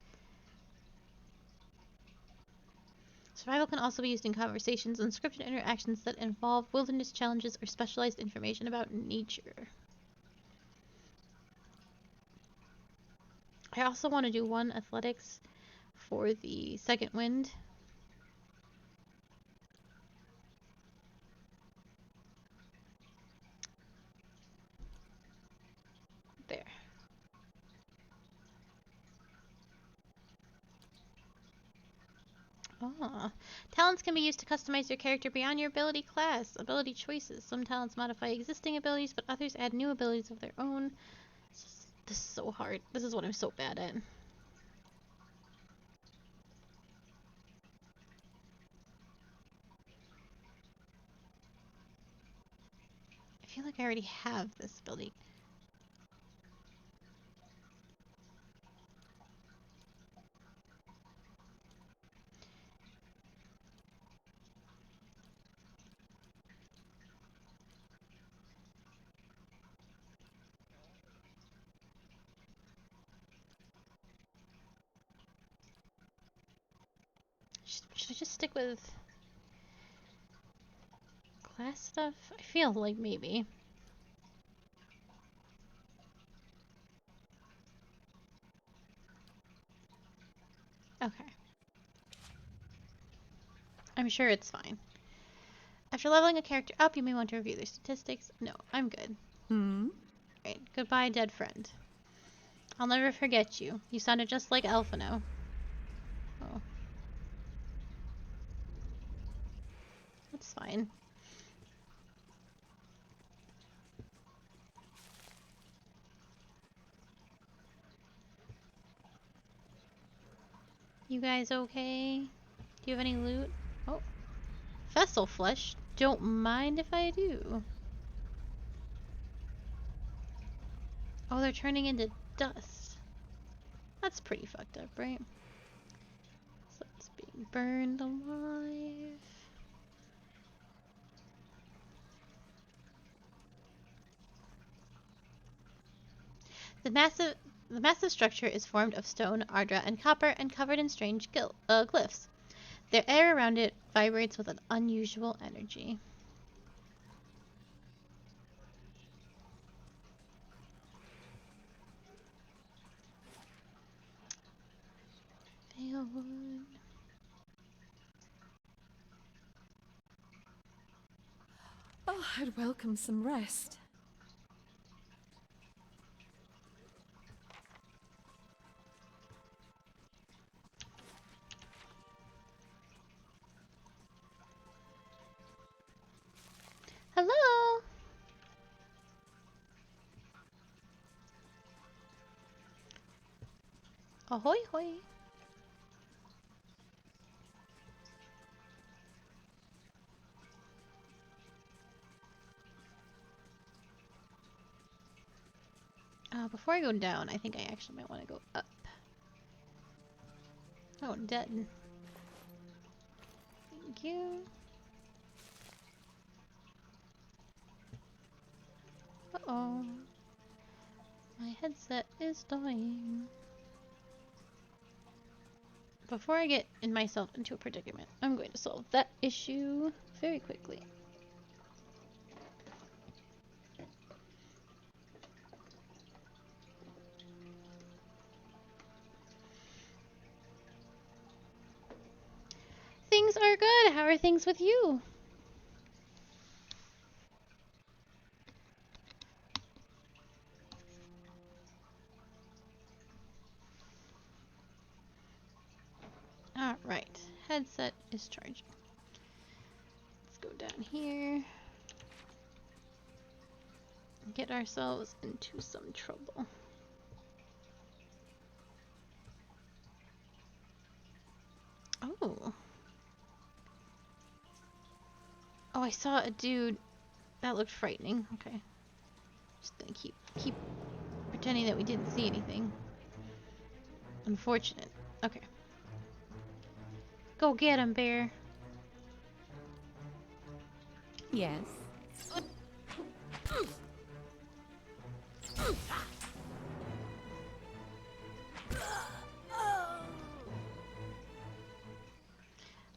Survival can also be used in conversations and scripted interactions that involve wilderness challenges or specialized information about nature. I also want to do 1 athletics for the Second Wind. There. Ah. Talents can be used to customize your character beyond your ability class. Ability choices. Some talents modify existing abilities, but others add new abilities of their own. This is so hard. This is what I'm so bad at. I feel like I already have this ability. Should I just stick with glass stuff? I feel like maybe. Okay. I'm sure it's fine. After leveling a character up, you may want to review their statistics. No, I'm good. Right. Goodbye, dead friend. I'll never forget you. You sounded just like Alphino. Oh. That's fine. You guys okay? Do you have any loot? Oh. Vessel flesh? Don't mind if I do. Oh, they're turning into dust. That's pretty fucked up, right? So it's being burned alive. The massive structure is formed of stone, ardra, and copper and covered in strange glyphs. The air around it vibrates with an unusual energy. Failwood. Oh, I'd welcome some rest. Hello! Ahoy hoy! Before I go down, I think I actually might want to go up. Oh, dead. Thank you. Uh-oh. My headset is dying. Before I get myself into a predicament, I'm going to solve that issue very quickly. Things are good. How are things with you? Alright. Headset is charging. Let's go down here. Get ourselves into some trouble. Oh. Oh, I saw a dude. That looked frightening. Okay. Just gonna keep pretending that we didn't see anything. Unfortunate. Okay. Go get him, bear. Yes.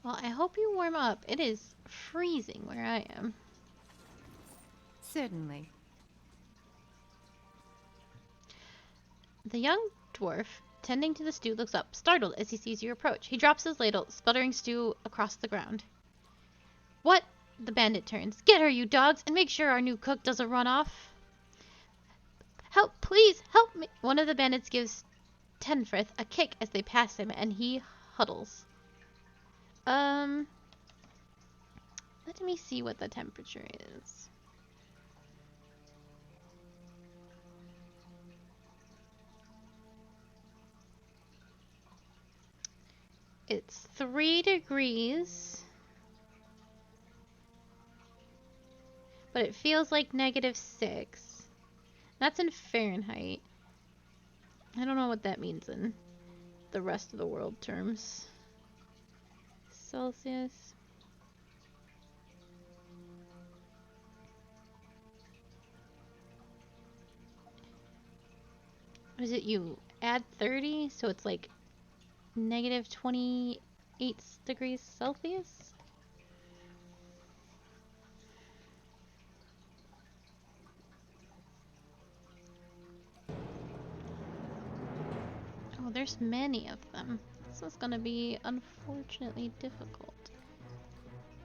Well, I hope you warm up. It is freezing where I am. Certainly. The young dwarf, tending to the stew, looks up, startled as he sees you approach. He drops his ladle, sputtering stew across the ground. What? The bandit turns. Get her, you dogs, and make sure our new cook doesn't run off. Help, please, help me. One of the bandits gives Tenfrith a kick as they pass him, and he huddles. Let me see what the temperature is. It's 3 degrees. But it feels like -6. That's in Fahrenheit. I don't know what that means in the rest of the world terms. Celsius. What is it? You add 30, so it's like -28. 8 degrees Celsius. Oh, there's many of them. This is gonna be unfortunately difficult.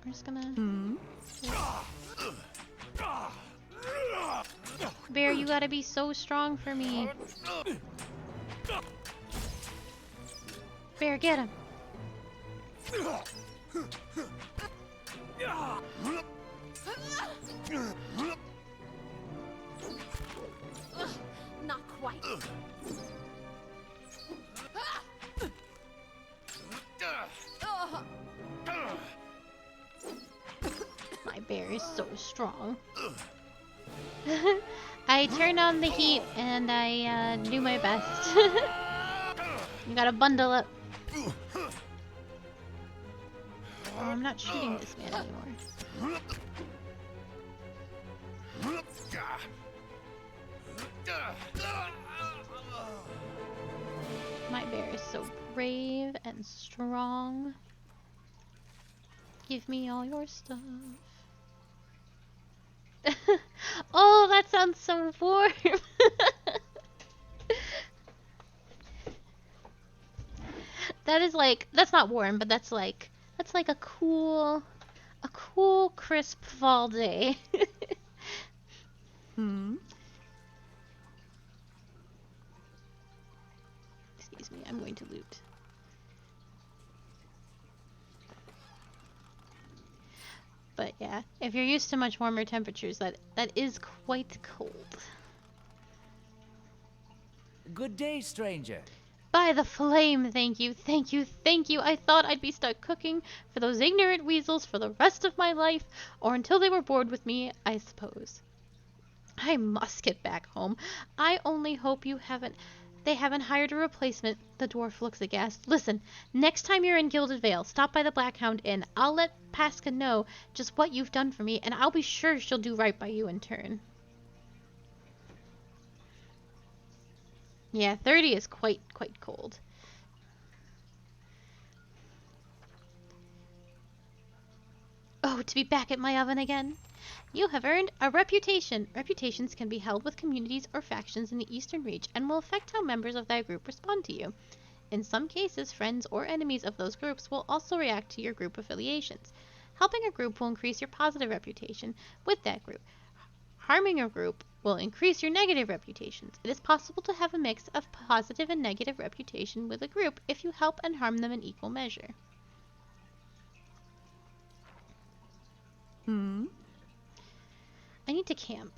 We're just gonna... Bear, you gotta be so strong for me. Bear, get him. Not quite. My bear is so strong. I turned on the heat and I do my best. You gotta bundle up. Oh, I'm not shooting this man anymore. My bear is so brave and strong. Give me all your stuff. Oh, that sounds so warm. That is like, that's not warm, but that's like a cool crisp fall day. Excuse me, I'm going to loot. But yeah, if you're used to much warmer temperatures, that is quite cold. Good day, stranger. By the flame, thank you, thank you, thank you. I thought I'd be stuck cooking for those ignorant weasels for the rest of my life, or until they were bored with me, I suppose. I must get back home. I only hope they haven't hired a replacement. The dwarf looks aghast. Listen, next time you're in Gilded Vale, stop by the Blackhound Inn. I'll let Pasca know just what you've done for me, and I'll be sure she'll do right by you in turn. Yeah, 30 is quite cold. Oh, to be back at my oven again. You have earned a reputation. Reputations can be held with communities or factions in the Eastern Reach and will affect how members of that group respond to you. In some cases, friends or enemies of those groups will also react to your group affiliations. Helping a group will increase your positive reputation with that group. Harming a group will increase your negative reputations. It is possible to have a mix of positive and negative reputation with a group if you help and harm them in equal measure. I need to camp.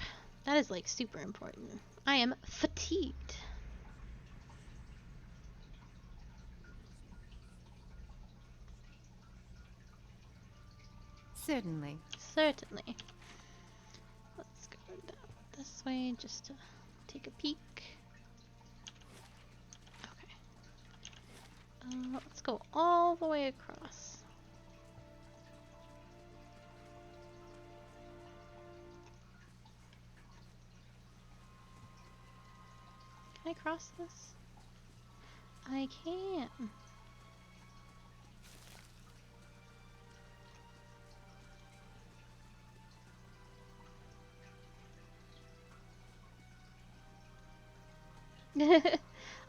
That is like super important. I am fatigued. Certainly. Certainly. Let's go down this way just to take a peek. Okay. Let's go all the way across. Can I cross this? I can.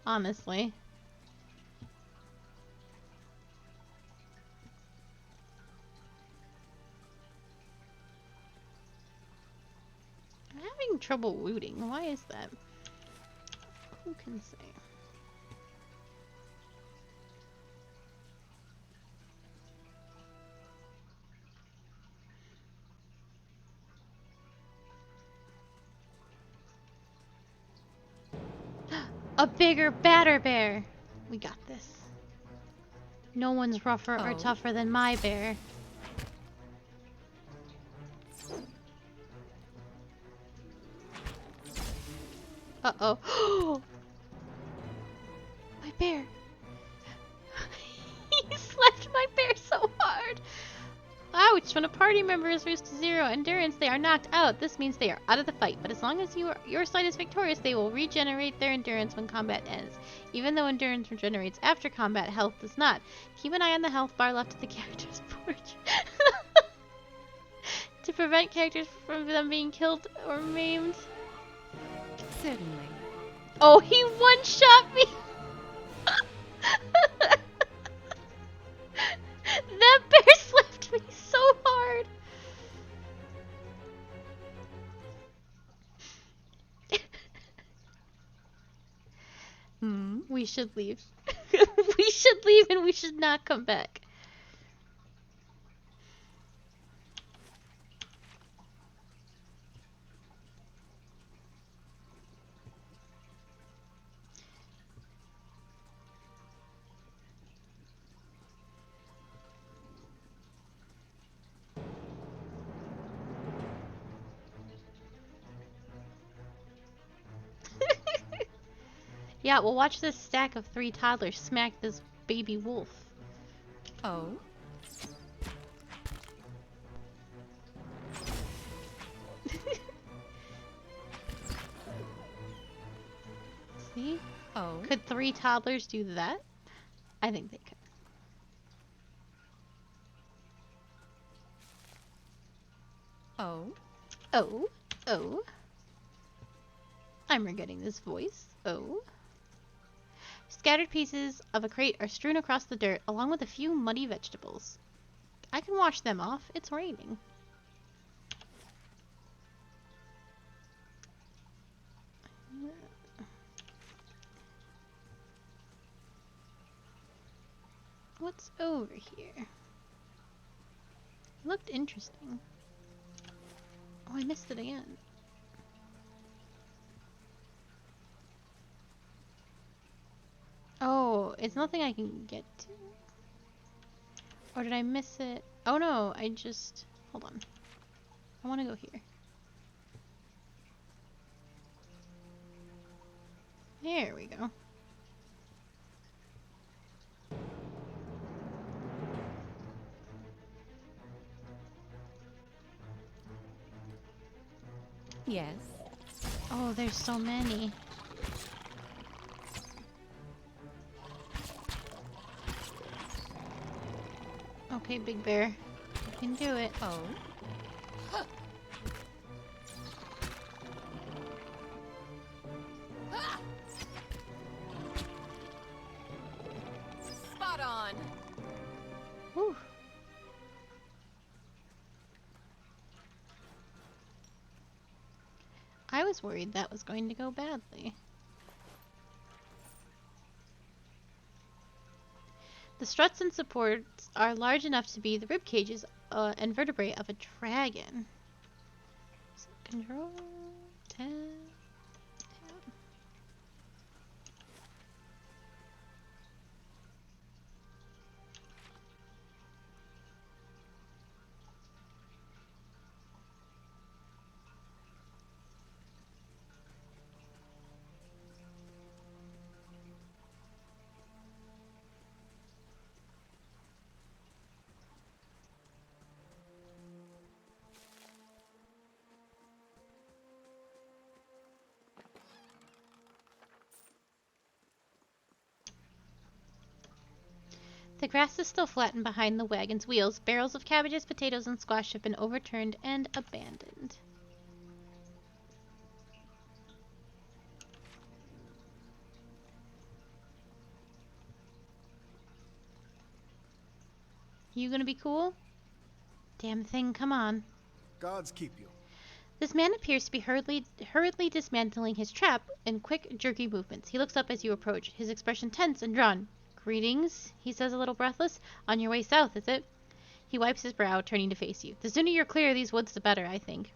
Honestly. I'm having trouble looting. Why is that? Who can say? A bigger, badder bear! We got this. No one's rougher or tougher than my bear. Uh-oh. My bear! He slapped my bear so hard! Ouch! When a party member is reduced to 0 endurance, they are knocked out. This means they are out of the fight, but as long as your side is victorious, they will regenerate their endurance when combat ends. Even though endurance regenerates after combat, health does not. Keep an eye on the health bar left of the character's board to prevent characters from them being killed or maimed. Certainly. Oh, he one-shot me! That bear slapped me so hard! We should leave. We should leave and we should not come back. Yeah, we'll watch this stack of 3 toddlers smack this baby wolf. Oh? See? Oh? Could 3 toddlers do that? I think they could. Oh? Oh. Oh. I'm regretting this voice. Oh. Scattered pieces of a crate are strewn across the dirt, along with a few muddy vegetables. I can wash them off. It's raining. What's over here? It looked interesting. Oh, I missed it again. Oh, it's nothing I can get to. Or did I miss it? Oh no, I just... Hold on. I want to go here. There we go. Yes. Oh, there's so many. Okay, Big Bear. You can do it. Oh? Spot on. Whew. I was worried that was going to go badly. The struts and supports are large enough to be the rib cages and vertebrae of a dragon. So control, tab, tab. The grass is still flattened behind the wagon's wheels. Barrels of cabbages, potatoes, and squash have been overturned and abandoned. You gonna be cool? Damn thing, come on. Gods keep you. This man appears to be hurriedly dismantling his trap in quick, jerky movements. He looks up as you approach, his expression tense and drawn. Greetings, he says a little breathless. On your way south, is it? He wipes his brow, turning to face you. The sooner you're clear of these woods, the better, I think.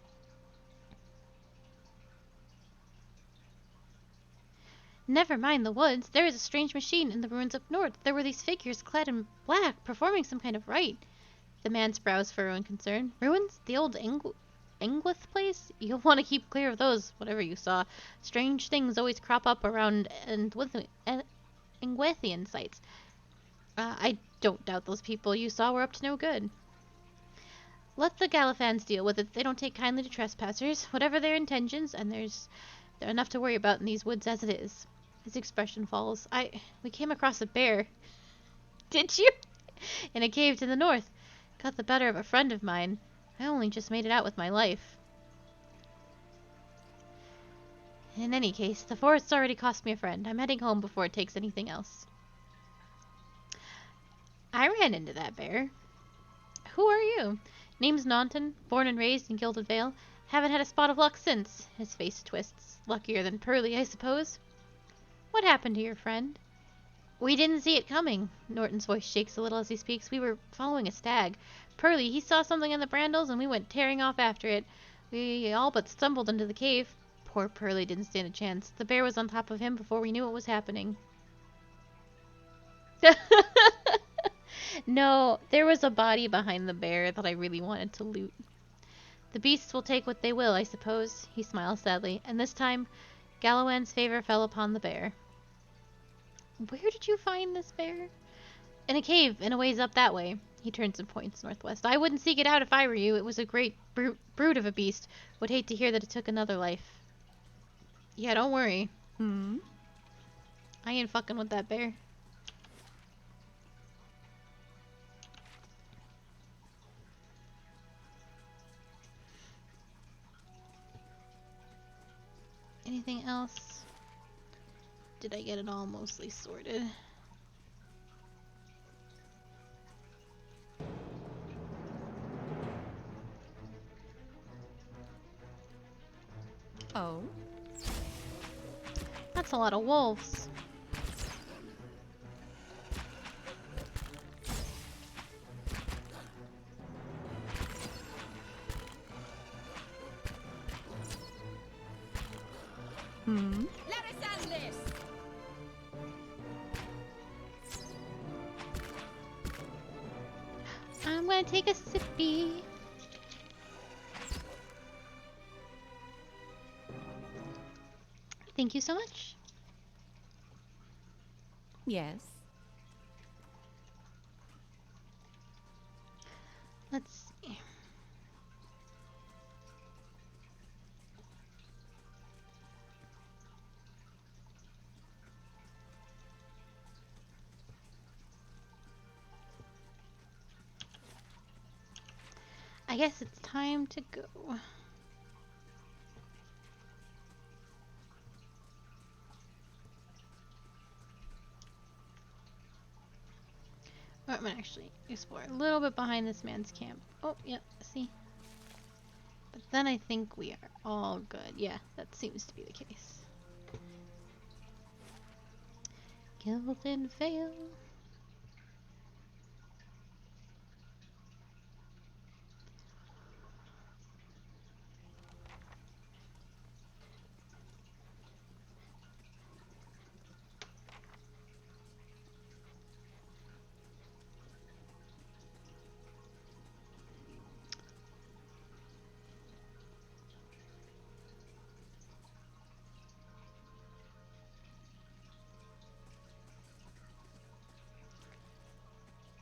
Never mind the woods. There is a strange machine in the ruins up north. There were these figures clad in black, performing some kind of rite. The man's brows furrow in concern. Ruins? The old Engwith place? You'll want to keep clear of those, whatever you saw. Strange things always crop up around Engwithian sites. I don't doubt those people you saw were up to no good. Let the Galifans deal with it. They don't take kindly to trespassers, whatever their intentions, and they're enough to worry about in these woods as it is. His expression falls. We came across a bear. Did you? In a cave to the north. Got the better of a friend of mine. I only just made it out with my life. In any case, the forest's already cost me a friend. I'm heading home before it takes anything else. I ran into that bear. Who are you? Name's Naunton, born and raised in Gilded Vale. Haven't had a spot of luck since. His face twists. Luckier than Pearly, I suppose. What happened to your friend? We didn't see it coming. Norton's voice shakes a little as he speaks. We were following a stag. Pearly, he saw something in the brambles and we went tearing off after it. We all but stumbled into the cave. Poor Pearly didn't stand a chance. The bear was on top of him before we knew what was happening. No, there was a body behind the bear that I really wanted to loot. The beasts will take what they will, I suppose. He smiles sadly, and this time, Galawan's favor fell upon the bear. Where did you find this bear? In a cave, in a ways up that way. He turns and points northwest. I wouldn't seek it out if I were you. It was a great brute of a beast. Would hate to hear that it took another life. Yeah, don't worry. I ain't fucking with that bear. Anything else? Did I get it all mostly sorted? Oh? That's a lot of wolves. Let us end this! I'm gonna take a sippy. Thank you so much. Yes. Let's see. I guess it's time to go. I'm gonna actually explore a little bit behind this man's camp. Oh, yep, see? But then I think we are all good. Yeah, that seems to be the case. Gilded Vale.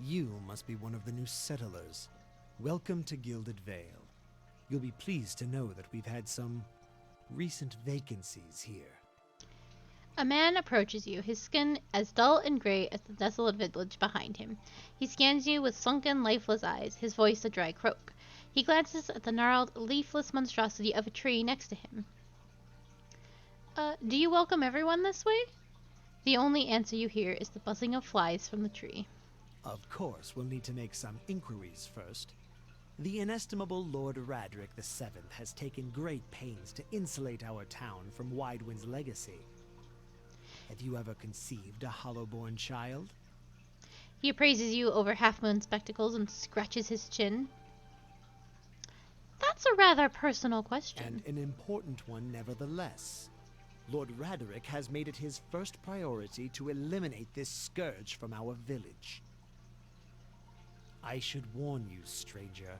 You must be one of the new settlers. Welcome to Gilded Vale. You'll be pleased to know that we've had some recent vacancies here. A man approaches you, his skin as dull and gray as the desolate village behind him. He scans you with sunken, lifeless eyes, his voice a dry croak. He glances at the gnarled, leafless monstrosity of a tree next to him. Do you welcome everyone this way? The only answer you hear is the buzzing of flies from the tree. Of course, we'll need to make some inquiries first. The inestimable Lord Radric VII has taken great pains to insulate our town from Widewind's legacy. Have you ever conceived a hollow-born child? He appraises you over half-moon spectacles and scratches his chin. That's a rather personal question. And an important one nevertheless. Lord Radric has made it his first priority to eliminate this scourge from our village. I should warn you, stranger.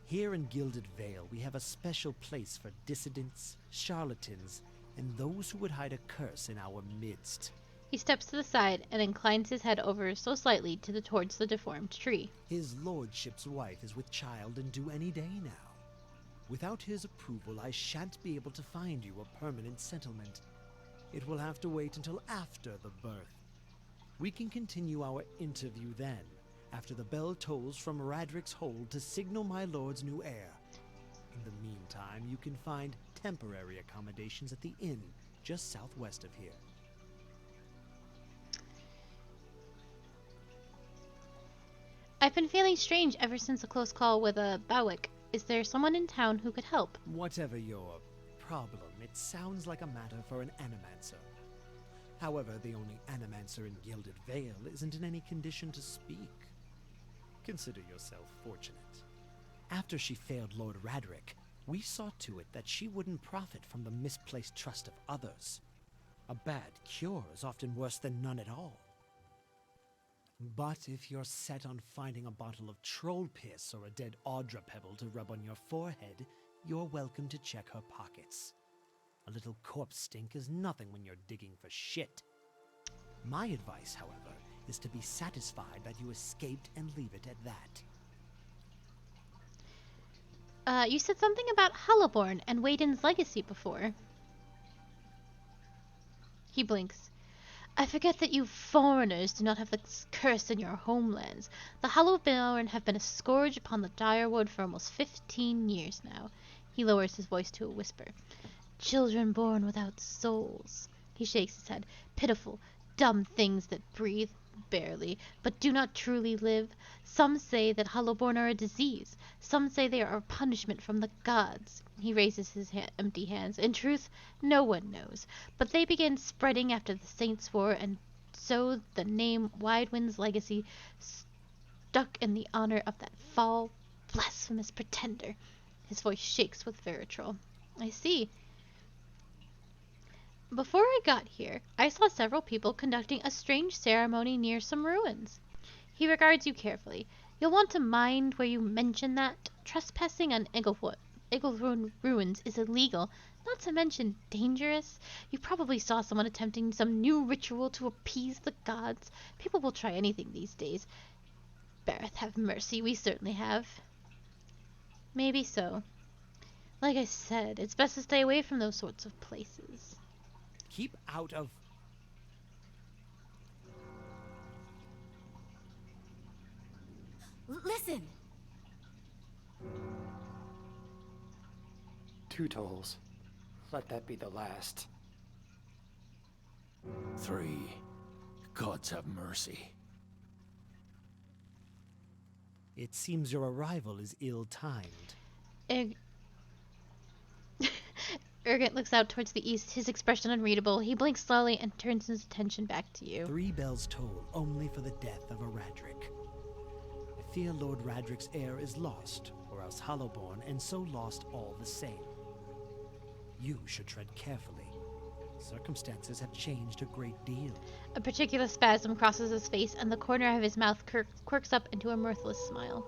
Here in Gilded Vale, we have a special place for dissidents, charlatans, and those who would hide a curse in our midst. He steps to the side and inclines his head over so slightly towards the deformed tree. His lordship's wife is with child and due any day now. Without his approval, I shan't be able to find you a permanent settlement. It will have to wait until after the birth. We can continue our interview then, after the bell tolls from Radric's hold to signal my lord's new heir. In the meantime, you can find temporary accommodations at the inn just southwest of here. I've been feeling strange ever since a close call with a Bawick. Is there someone in town who could help? Whatever your problem, it sounds like a matter for an animancer. However, the only animancer in Gilded Vale isn't in any condition to speak. Consider yourself fortunate. After she failed Lord Radric, we saw to it that she wouldn't profit from the misplaced trust of others. A bad cure is often worse than none at all. But if you're set on finding a bottle of troll piss or a dead Audra pebble to rub on your forehead, you're welcome to check her pockets. A little corpse stink is nothing when you're digging for shit. My advice, however, is to be satisfied that you escaped and leave it at that. You said something about Hollowborn and Waden's legacy before. He blinks. I forget that you foreigners do not have this curse in your homelands. The Hollowborn have been a scourge upon the Direwood for almost 15 years now. He lowers his voice to a whisper. Children born without souls. He shakes his head. Pitiful, dumb things that breathe, barely, but do not truly live. Some say that Hollowborn are a disease. Some say they are a punishment from the gods. He raises his empty hands. In truth, no one knows. But they began spreading after the Saints' War, and so the name Widewind's legacy stuck in the honor of that foul, blasphemous pretender. His voice shakes with vitriol. I see. Before I got here, I saw several people conducting a strange ceremony near some ruins. He regards you carefully. You'll want to mind where you mention that. Trespassing on Egglethorn ruins is illegal, not to mention dangerous. You probably saw someone attempting some new ritual to appease the gods. People will try anything these days. Bareth have mercy, we certainly have. Maybe so. Like I said, it's best to stay away from those sorts of places. Keep out of... Listen! 2 tolls. Let that be the last. 3. Gods have mercy. It seems your arrival is ill-timed. Urgent looks out towards the east, his expression unreadable. He blinks slowly and turns his attention back to you. 3 bells toll only for the death of a Radric. I fear Lord Radric's heir is lost, or else Hollowborn, and so lost all the same. You should tread carefully. Circumstances have changed a great deal. A particular spasm crosses his face, and the corner of his mouth quirks up into a mirthless smile.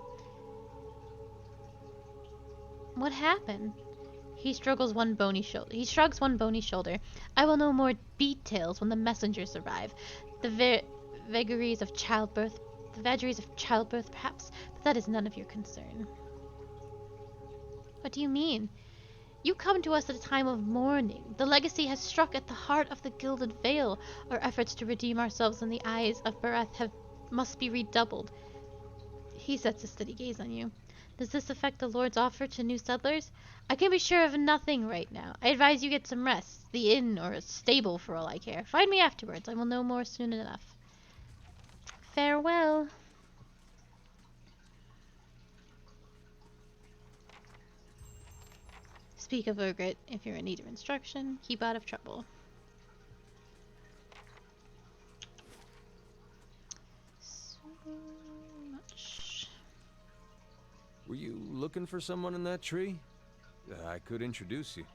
What happened? He shrugs one bony shoulder. I will know more details when the messengers arrive. The vagaries of childbirth, perhaps, but that is none of your concern. What do you mean? You come to us at a time of mourning. The legacy has struck at the heart of the Gilded Vale. Our efforts to redeem ourselves in the eyes of Bareth must be redoubled. He sets a steady gaze on you. Does this affect the Lord's offer to new settlers? I can be sure of nothing right now. I advise you get some rest. The inn or a stable for all I care. Find me afterwards. I will know more soon enough. Farewell. Speak of Urgrit. If you're in need of instruction, keep out of trouble. So much. Were you looking for someone in that tree? I could introduce you.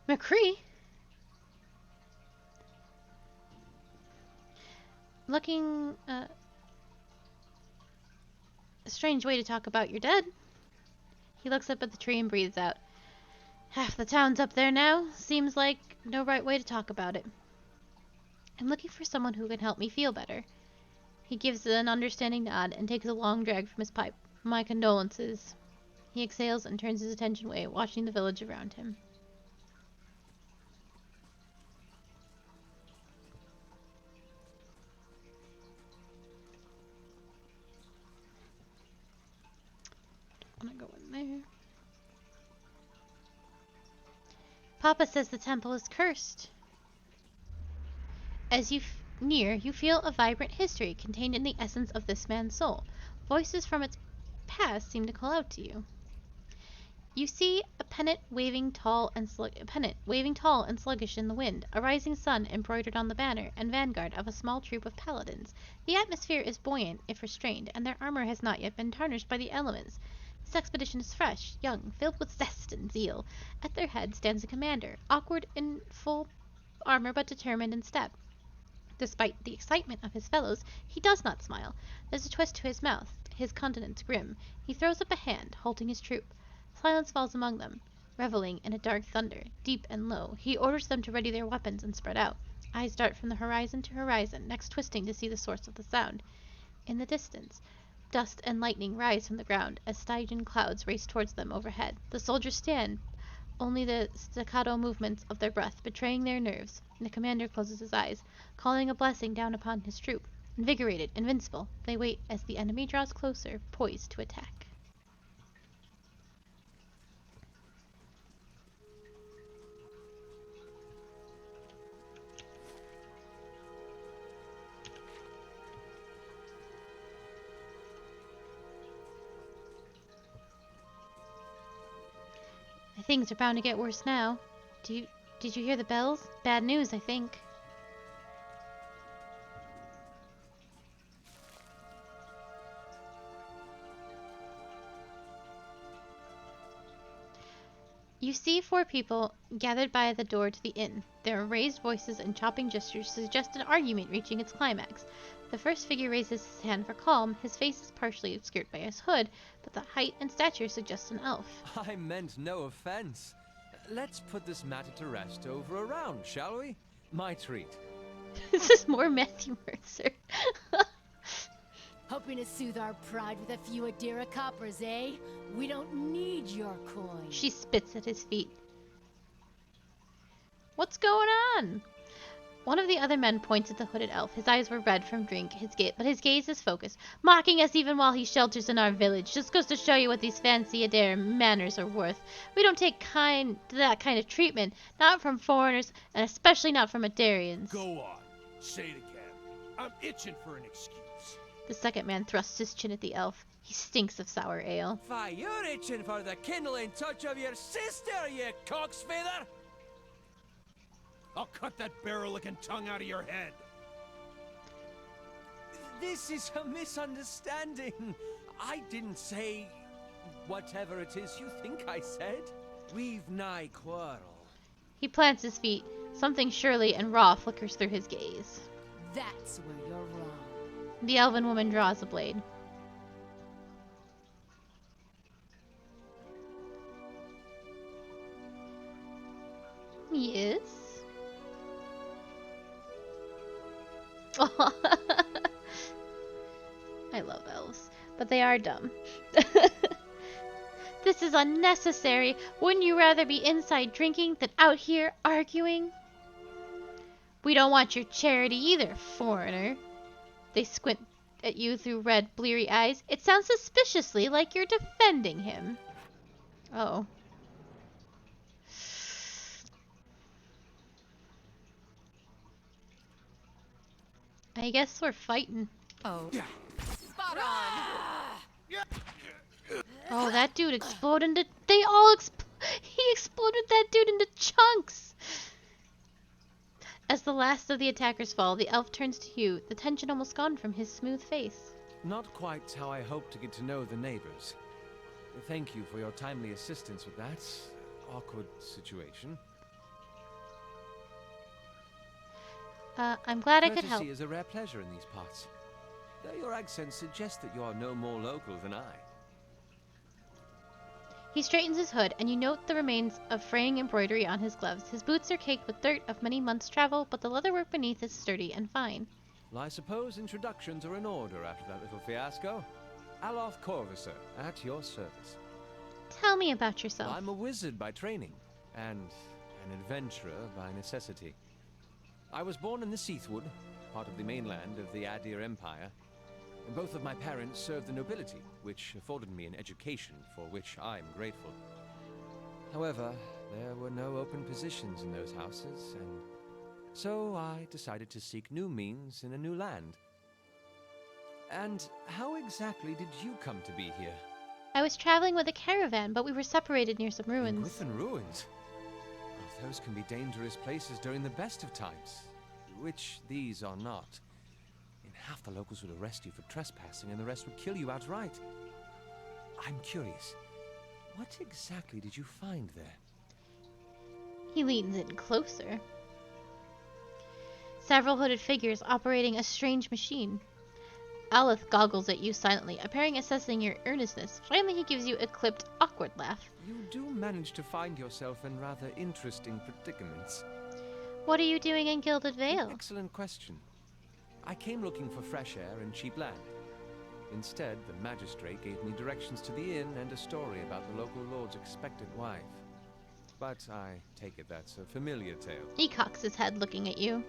McCree? Looking, a strange way to talk about your dead. He looks up at the tree and breathes out. Half the town's up there now. Seems like no right way to talk about it. I'm looking for someone who can help me feel better. He gives an understanding nod and takes a long drag from his pipe. My condolences. He exhales and turns his attention away, watching the village around him. I'm gonna go in there. Papa says the temple is cursed. As you near, you feel a vibrant history contained in the essence of this man's soul. Voices from its past seem to call out to you. You see a pennant waving tall and sluggish in the wind, a rising sun embroidered on the banner, and vanguard of a small troop of paladins. The atmosphere is buoyant, if restrained, and their armor has not yet been tarnished by the elements. This expedition is fresh, young, filled with zest and zeal. At their head stands a commander, awkward in full armor but determined in step. Despite the excitement of his fellows, he does not smile. There's a twist to his mouth, his countenance grim. He throws up a hand, halting his troop. Silence falls among them, reveling in a dark thunder, deep and low. He orders them to ready their weapons and spread out. Eyes dart from the horizon to horizon, next twisting to see the source of the sound. In the distance, dust and lightning rise from the ground as Stygian clouds race towards them overhead. The soldiers stand, only the staccato movements of their breath betraying their nerves. The commander closes his eyes, calling a blessing down upon his troop. Invigorated, invincible, they wait as the enemy draws closer, poised to attack. Things are bound to get worse now. Did you hear the bells? Bad news, I think. You see 4 people gathered by the door to the inn. Their raised voices and chopping gestures suggest an argument reaching its climax. The first figure raises his hand for calm. His face is partially obscured by his hood, but the height and stature suggest an elf. I meant no offense. Let's put this matter to rest over a round, shall we? My treat. This is more Matthew Mercer. Hoping to soothe our pride with a few Adira coppers, eh? We don't need your coin. She spits at his feet. What's going on? One of the other men points at the hooded elf. His eyes were red from drink, but his gaze is focused. Mocking us even while he shelters in our village. Just goes to show you what these fancy Adair manners are worth. We don't take that kind of treatment. Not from foreigners, and especially not from Adarians. Go on. Say it again. I'm itching for an excuse. The second man thrusts his chin at the elf. He stinks of sour ale. Why, you're itching for the kindling touch of your sister, you cocksfeather! I'll cut that barrel-licking tongue out of your head. This is a misunderstanding. I didn't say whatever it is you think I said. We've nigh quarrel. He plants his feet. Something surely and raw flickers through his gaze. That's where you're wrong. The elven woman draws a blade. Yes. I love elves, but they are dumb. This is unnecessary. Wouldn't you rather be inside drinking than out here arguing? We don't want your charity either, foreigner. They squint at you through red, bleary eyes. It sounds suspiciously like you're defending him. Oh. I guess we're fighting. Oh. Spot on! Oh, that dude exploded into... He exploded that dude into chunks! As the last of the attackers fall, the elf turns to you, the tension almost gone from his smooth face. Not quite how I hoped to get to know the neighbors. Thank you for your timely assistance with that awkward situation. I'm glad I could help. Courtesy is a rare pleasure in these parts. Though your accent suggests that you are no more local than I. He straightens his hood, and you note the remains of fraying embroidery on his gloves. His boots are caked with dirt of many months' travel, but the leatherwork beneath is sturdy and fine. Well, I suppose introductions are in order after that little fiasco. Aloth Corvisor, at your service. Tell me about yourself. Well, I'm a wizard by training, and an adventurer by necessity. I was born in the Seathwood, part of the mainland of the Adir Empire. And both of my parents served the nobility, which afforded me an education for which I'm grateful. However, there were no open positions in those houses, and so I decided to seek new means in a new land. And how exactly did you come to be here? I was traveling with a caravan, but we were separated near some In ruins. Griffin Ruins? Well, those can be dangerous places during the best of times, which these are not. And half the locals would arrest you for trespassing, and the rest would kill you outright. I'm curious, what exactly did you find there? He leans in closer. Several hooded figures operating a strange machine. Aleth goggles at you silently, appearing assessing your earnestness. Finally, he gives you a clipped, awkward laugh. You do manage to find yourself in rather interesting predicaments. What are you doing in Gilded Vale? Excellent question. I came looking for fresh air and cheap land. Instead, the magistrate gave me directions to the inn and a story about the local lord's expectant wife. But I take it that's a familiar tale. He cocks his head, looking at you.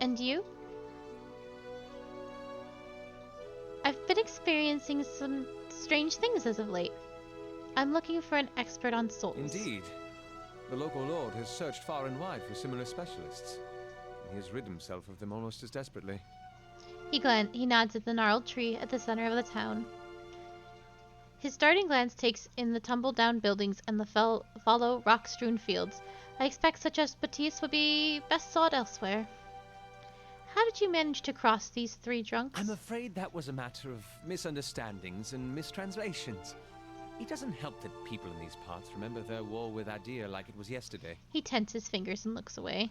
And you? I've been experiencing some strange things as of late. I'm looking for an expert on souls. Indeed. The local lord has searched far and wide for similar specialists. He has rid himself of them almost as desperately. He nods at the gnarled tree at the center of the town. His starting glance takes in the tumble-down buildings and the fallow, rock-strewn fields. I expect such expertise would be best sought elsewhere. How did you manage to cross these three drunks? I'm afraid that was a matter of misunderstandings and mistranslations. It doesn't help that people in these parts remember their war with Adir like it was yesterday. He tenses his fingers and looks away.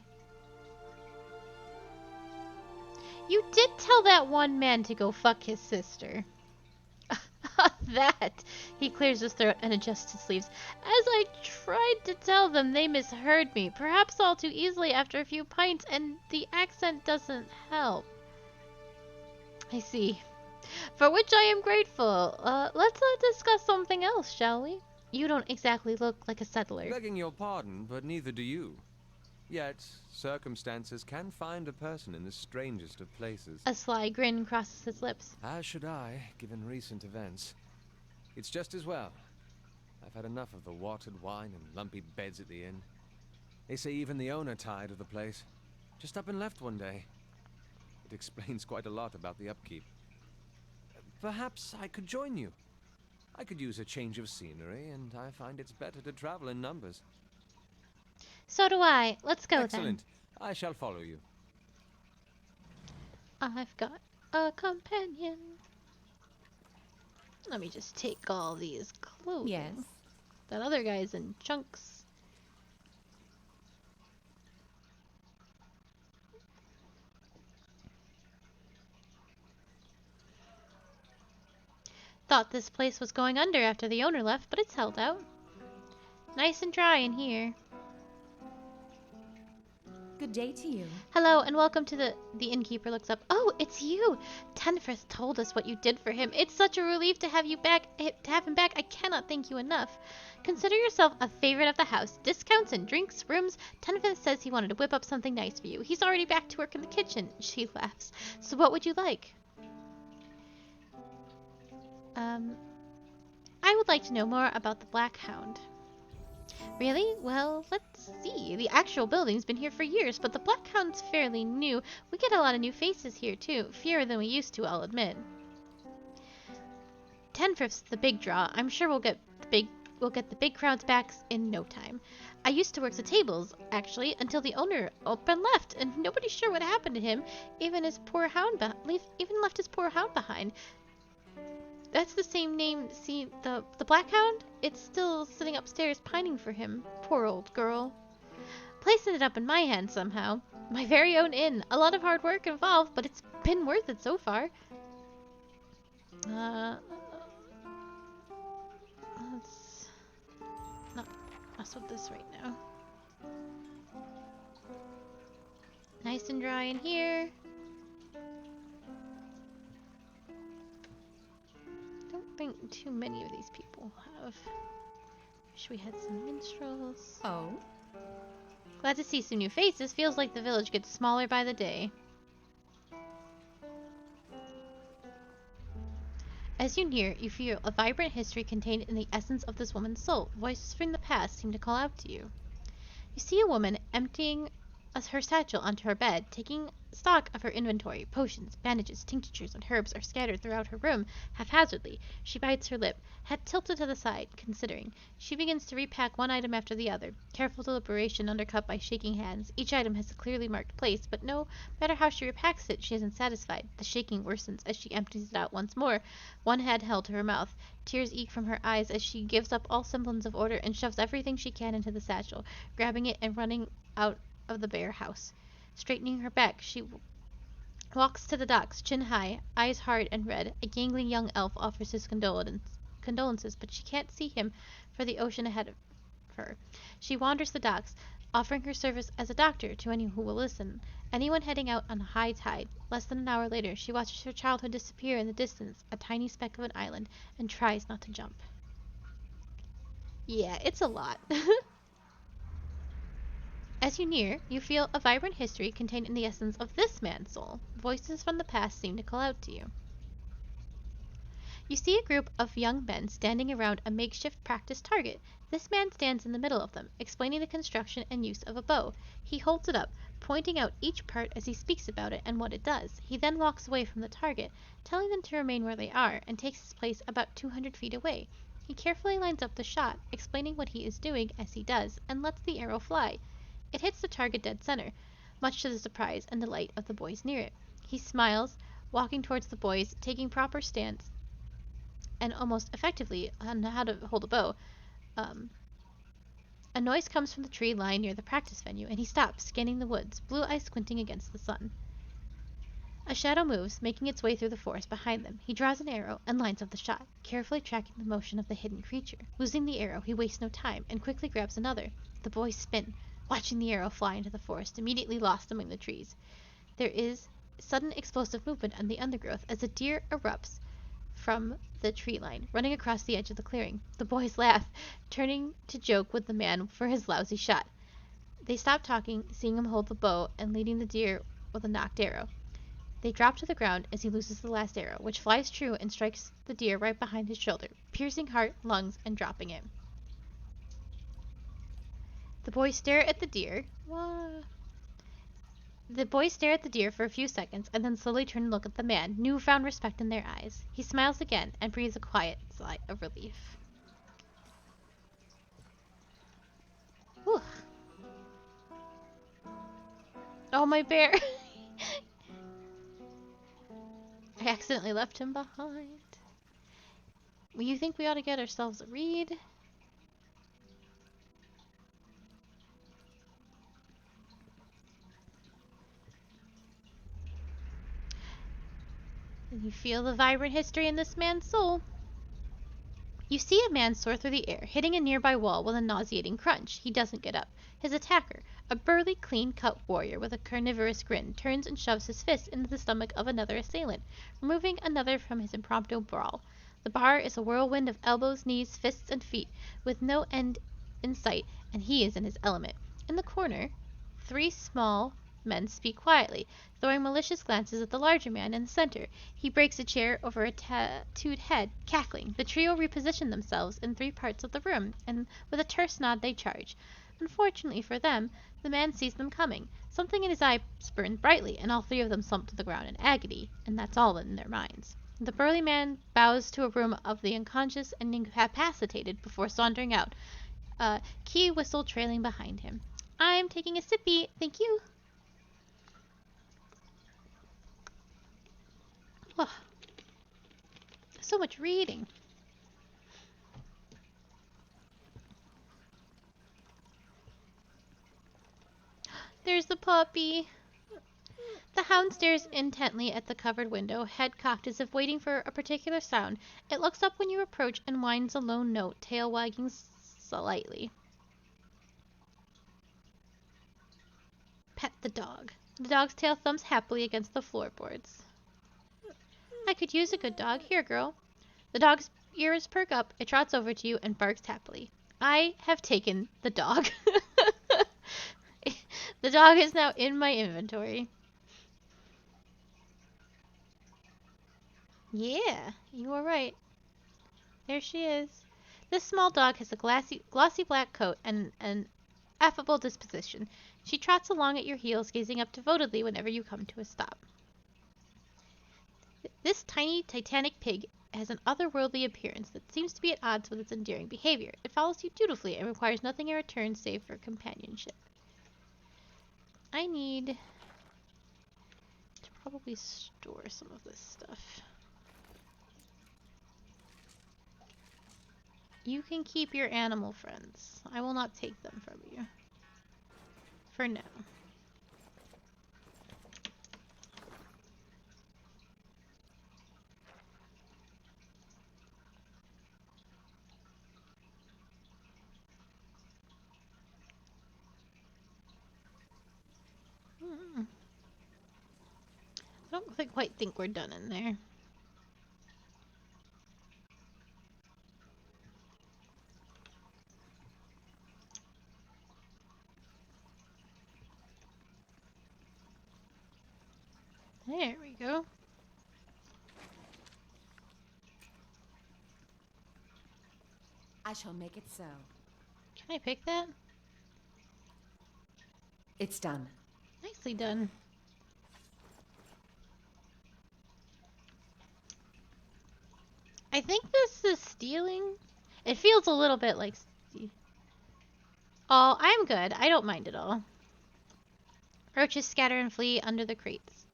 You did tell that one man to go fuck his sister. That! He clears his throat and adjusts his sleeves. As I tried to tell them, they misheard me. Perhaps all too easily after a few pints, and the accent doesn't help. I see. For which I am grateful. Let's discuss something else, shall we? You don't exactly look like a settler. Begging your pardon, but neither do you. Yet, circumstances can find a person in the strangest of places. A sly grin crosses his lips. As should I, given recent events. It's just as well. I've had enough of the watered wine and lumpy beds at the inn. They say even the owner tired of the place. Just up and left one day. It explains quite a lot about the upkeep. Perhaps I could join you. I could use a change of scenery, and I find it's better to travel in numbers. So do I. Let's go Excellent. then. I shall follow you. I've got a companion. Let me just take all these clothes. Yes. That other guy's in chunks. Thought this place was going under after the owner left, but it's held out. Nice and dry in here. Good day to you. Hello and welcome to the innkeeper looks up. Oh, it's you. Tenfrith told us what you did for him. It's such a relief to have you back. To have him back. I cannot thank you enough. Consider yourself a favorite of the house. Discounts and drinks, rooms. Tenfrith says he wanted to whip up something nice for you. He's already back to work in the kitchen. She laughs. So what would you like? I would like to know more about the Black Hound. Really? Well, let's see. The actual building's been here for years, but the Black Hound's fairly new. We get a lot of new faces here, too. Fewer than we used to, I'll admit. Tenfrith's the big draw. I'm sure we'll get the big crowds back in no time. I used to work the tables, actually, until the owner up and left, and nobody's sure what happened to him. Even left his poor hound behind. That's the same name. See, the Black Hound? It's still sitting upstairs pining for him. Poor old girl. Place ended up in my hands somehow. My very own inn. A lot of hard work involved, but it's been worth it so far. mess with this right now. Nice and dry in here. Don't think too many of these people have. Wish we had some minstrels. Oh? Glad to see some new faces. Feels like the village gets smaller by the day. As you near, you feel a vibrant history contained in the essence of this woman's soul. Voices from the past seem to call out to you. You see a woman emptying her satchel onto her bed, taking stock of her inventory. Potions, bandages, tinctures, and herbs are scattered throughout her room haphazardly. She bites her lip, head tilted to the side, considering. She begins to repack one item after the other, careful deliberation undercut by shaking hands. Each item has a clearly marked place, but no matter how she repacks it, she isn't satisfied. The shaking worsens as she empties it out once more, one hand held to her mouth. Tears eke from her eyes as she gives up all semblance of order and shoves everything she can into the satchel, grabbing it and running out of the bare house. Straightening her back, she walks to the docks, chin high, eyes hard and red. A gangling young elf offers his condolences, but she can't see him for the ocean ahead of her. She wanders the docks, offering her service as a doctor to anyone who will listen. Anyone heading out on a high tide. Less than an hour later, she watches her childhood disappear in the distance, a tiny speck of an island, and tries not to jump. Yeah, it's a lot. As you near, you feel a vibrant history contained in the essence of this man's soul. Voices from the past seem to call out to you. You see a group of young men standing around a makeshift practice target. This man stands in the middle of them, explaining the construction and use of a bow. He holds it up, pointing out each part as he speaks about it and what it does. He then walks away from the target, telling them to remain where they are, and takes his place about 200 feet away. He carefully lines up the shot, explaining what he is doing as he does, and lets the arrow fly. It hits the target dead center, much to the surprise and delight of the boys near it. He smiles, walking towards the boys, taking proper stance, and almost effectively on how to hold a bow. A noise comes from the tree lying near the practice venue, and he stops, scanning the woods, blue eyes squinting against the sun. A shadow moves, making its way through the forest behind them. He draws an arrow and lines up the shot, carefully tracking the motion of the hidden creature. Losing the arrow, he wastes no time and quickly grabs another. The boys spin, watching the arrow fly into the forest, immediately lost among the trees. There is sudden explosive movement in the undergrowth as a deer erupts from the tree line, running across the edge of the clearing. The boys laugh, turning to joke with the man for his lousy shot. They stop talking, seeing him hold the bow and leading the deer with a knocked arrow. They drop to the ground as he loses the last arrow, which flies true and strikes the deer right behind his shoulder, piercing heart, lungs, and dropping it. The boys stare at the deer. The boys stare at the deer for a few seconds and then slowly turn and look at the man, newfound respect in their eyes. He smiles again and breathes a quiet sigh of relief. Whew. Oh, my bear! I accidentally left him behind. You think we ought to get ourselves a read? And you feel the vibrant history in this man's soul. You see a man soar through the air, hitting a nearby wall with a nauseating crunch. He doesn't get up. His attacker, a burly, clean-cut warrior with a carnivorous grin, turns and shoves his fist into the stomach of another assailant, removing another from his impromptu brawl. The bar is a whirlwind of elbows, knees, fists, and feet, with no end in sight, and he is in his element. In the corner, three small men speak quietly, throwing malicious glances at the larger man in the center. He breaks a chair over a tattooed head, cackling. The trio reposition themselves in three parts of the room, and with a terse nod they charge. Unfortunately for them, the man sees them coming. Something in his eyes burns brightly, and all three of them slump to the ground in agony, and that's all in their minds. The burly man bows to a room of the unconscious and incapacitated before sauntering out, a key whistle trailing behind him. I'm taking a sippy, thank you. Oh, so much reading. There's the puppy. The hound stares intently at the covered window, head cocked as if waiting for a particular sound. It looks up when you approach and whines a lone note, tail wagging slightly. Pet the dog. The dog's tail thumps happily against the floorboards. I could use a good dog. Here, girl. The dog's ears perk up, it trots over to you, and barks happily. I have taken the dog. The dog is now in my inventory. Yeah, you are right. There she is. This small dog has a glossy black coat and an affable disposition. She trots along at your heels, gazing up devotedly whenever you come to a stop. This tiny, titanic pig has an otherworldly appearance that seems to be at odds with its endearing behavior. It follows you dutifully and requires nothing in return save for companionship. I need to probably store some of this stuff. You can keep your animal friends. I will not take them from you. For now. I don't quite think we're done in there. There we go. I shall make it so. Can I pick that? It's done. Nicely done. I think this is stealing. It feels a little bit like... Oh, I'm good. I don't mind at all. Roaches scatter and flee under the crates.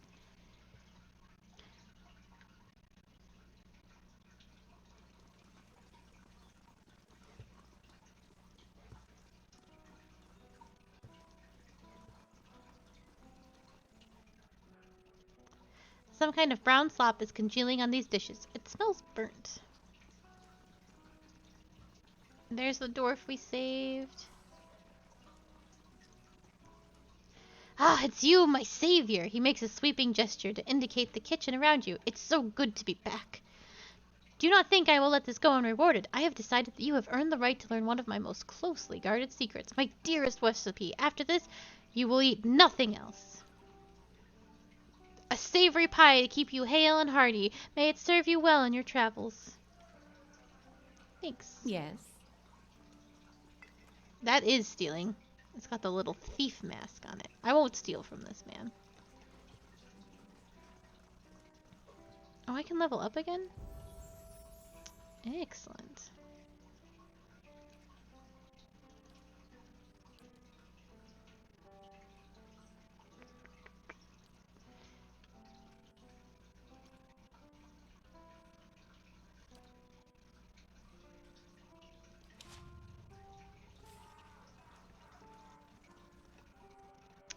Some kind of brown slop is congealing on these dishes. It smells burnt. There's the dwarf we saved. Ah, it's you, my savior! He makes a sweeping gesture to indicate the kitchen around you. It's so good to be back. Do not think I will let this go unrewarded. I have decided that you have earned the right to learn one of my most closely guarded secrets, my dearest recipe. After this, you will eat nothing else. A savory pie to keep you hale and hearty. May it serve you well in your travels. Thanks. Yes. That is stealing. It's got the little thief mask on it. I won't steal from this man. Oh, I can level up again? Excellent.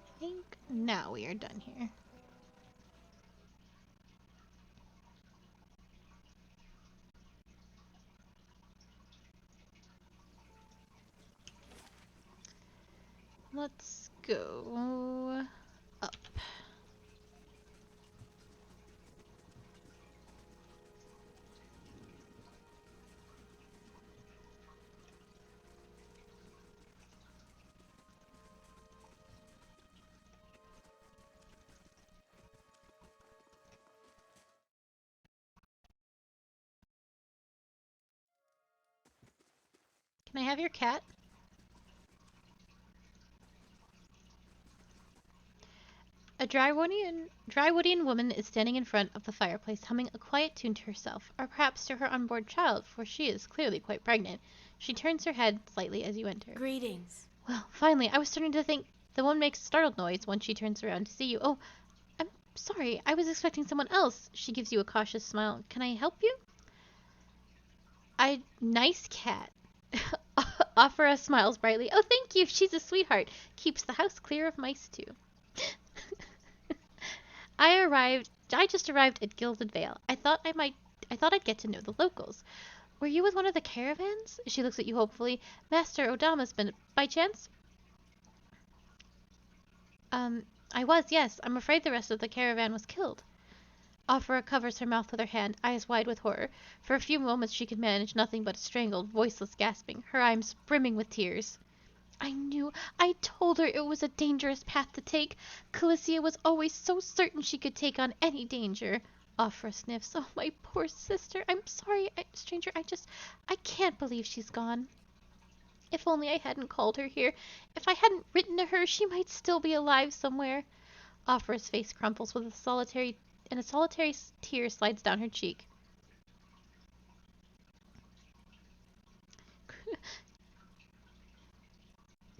I think now we are done here. Let's go up. Can I have your cat? A Drywoodian woman is standing in front of the fireplace, humming a quiet tune to herself, or perhaps to her unborn child, for she is clearly quite pregnant. She turns her head slightly as you enter. Greetings. Well, finally, I was starting to think the woman makes a startled noise when she turns around to see you. Oh, I'm sorry, I was expecting someone else. She gives you a cautious smile. Can I help you? Nice cat. Afra smiles brightly. Oh, thank you. She's a sweetheart. Keeps the house clear of mice, too. I just arrived at Gilded Vale. I thought I'd get to know the locals. Were you with one of the caravans? She looks at you hopefully. Master Odama's been by chance? Um, I was, yes. I'm afraid the rest of the caravan was killed. Afra covers her mouth with her hand, eyes wide with horror. For a few moments she could manage nothing but a strangled, voiceless gasping, her eyes brimming with tears. I told her it was a dangerous path to take. Calicia was always so certain she could take on any danger. Afra sniffs. Oh, my poor sister. I'm sorry, stranger. I can't believe she's gone. If only I hadn't called her here. If I hadn't written to her, she might still be alive somewhere. Afra's face crumples with a solitary tear slides down her cheek.